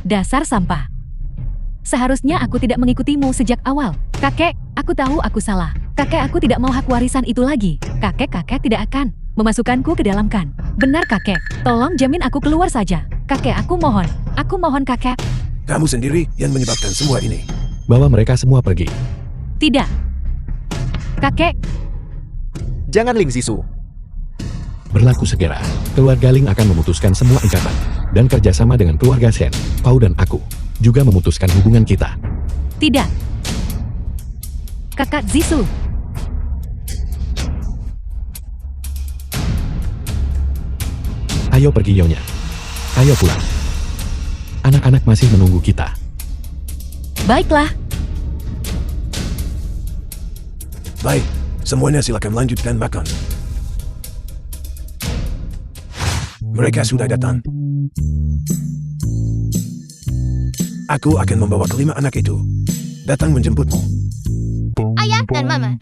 Dasar sampah. Seharusnya aku tidak mengikutimu sejak awal. Kakek, aku tahu aku salah. Kakek, aku tidak mau hak warisan itu lagi. Kakek tidak akan memasukkanku ke dalam kan. Benar kakek, tolong jamin aku keluar saja. Kakek, aku mohon kakek.
Kamu sendiri yang menyebabkan semua ini.
Bawa mereka semua pergi.
Tidak. Kakek,
Jangan Ling Zisu.
Berlaku segera. Keluarga Ling akan memutuskan semua ikatan. Dan kerjasama dengan keluarga Shen, Pao dan aku. Juga memutuskan hubungan kita.
tidak. Kakak Zisu.
Ayo pergi Yonya. Ayo pulang. Anak-anak masih menunggu kita.
Baiklah.
Baik, semuanya silakan lanjutkan makan. Mereka sudah datang. Aku akan membawa kelima anak itu datang menjemputmu.
Ayah dan Mama,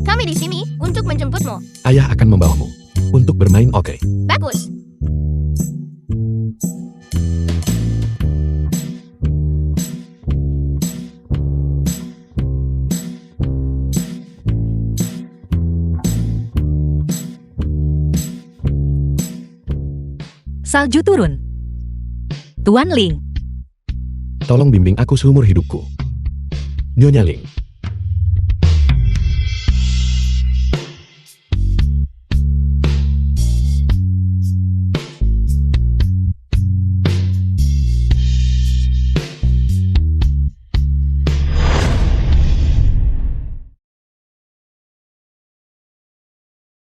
kami di sini untuk menjemputmu.
Ayah akan membawamu. Untuk bermain oke.
Bagus.
Salju turun. Tuan Ling.
Tolong bimbing aku seumur hidupku. Nyonya Ling.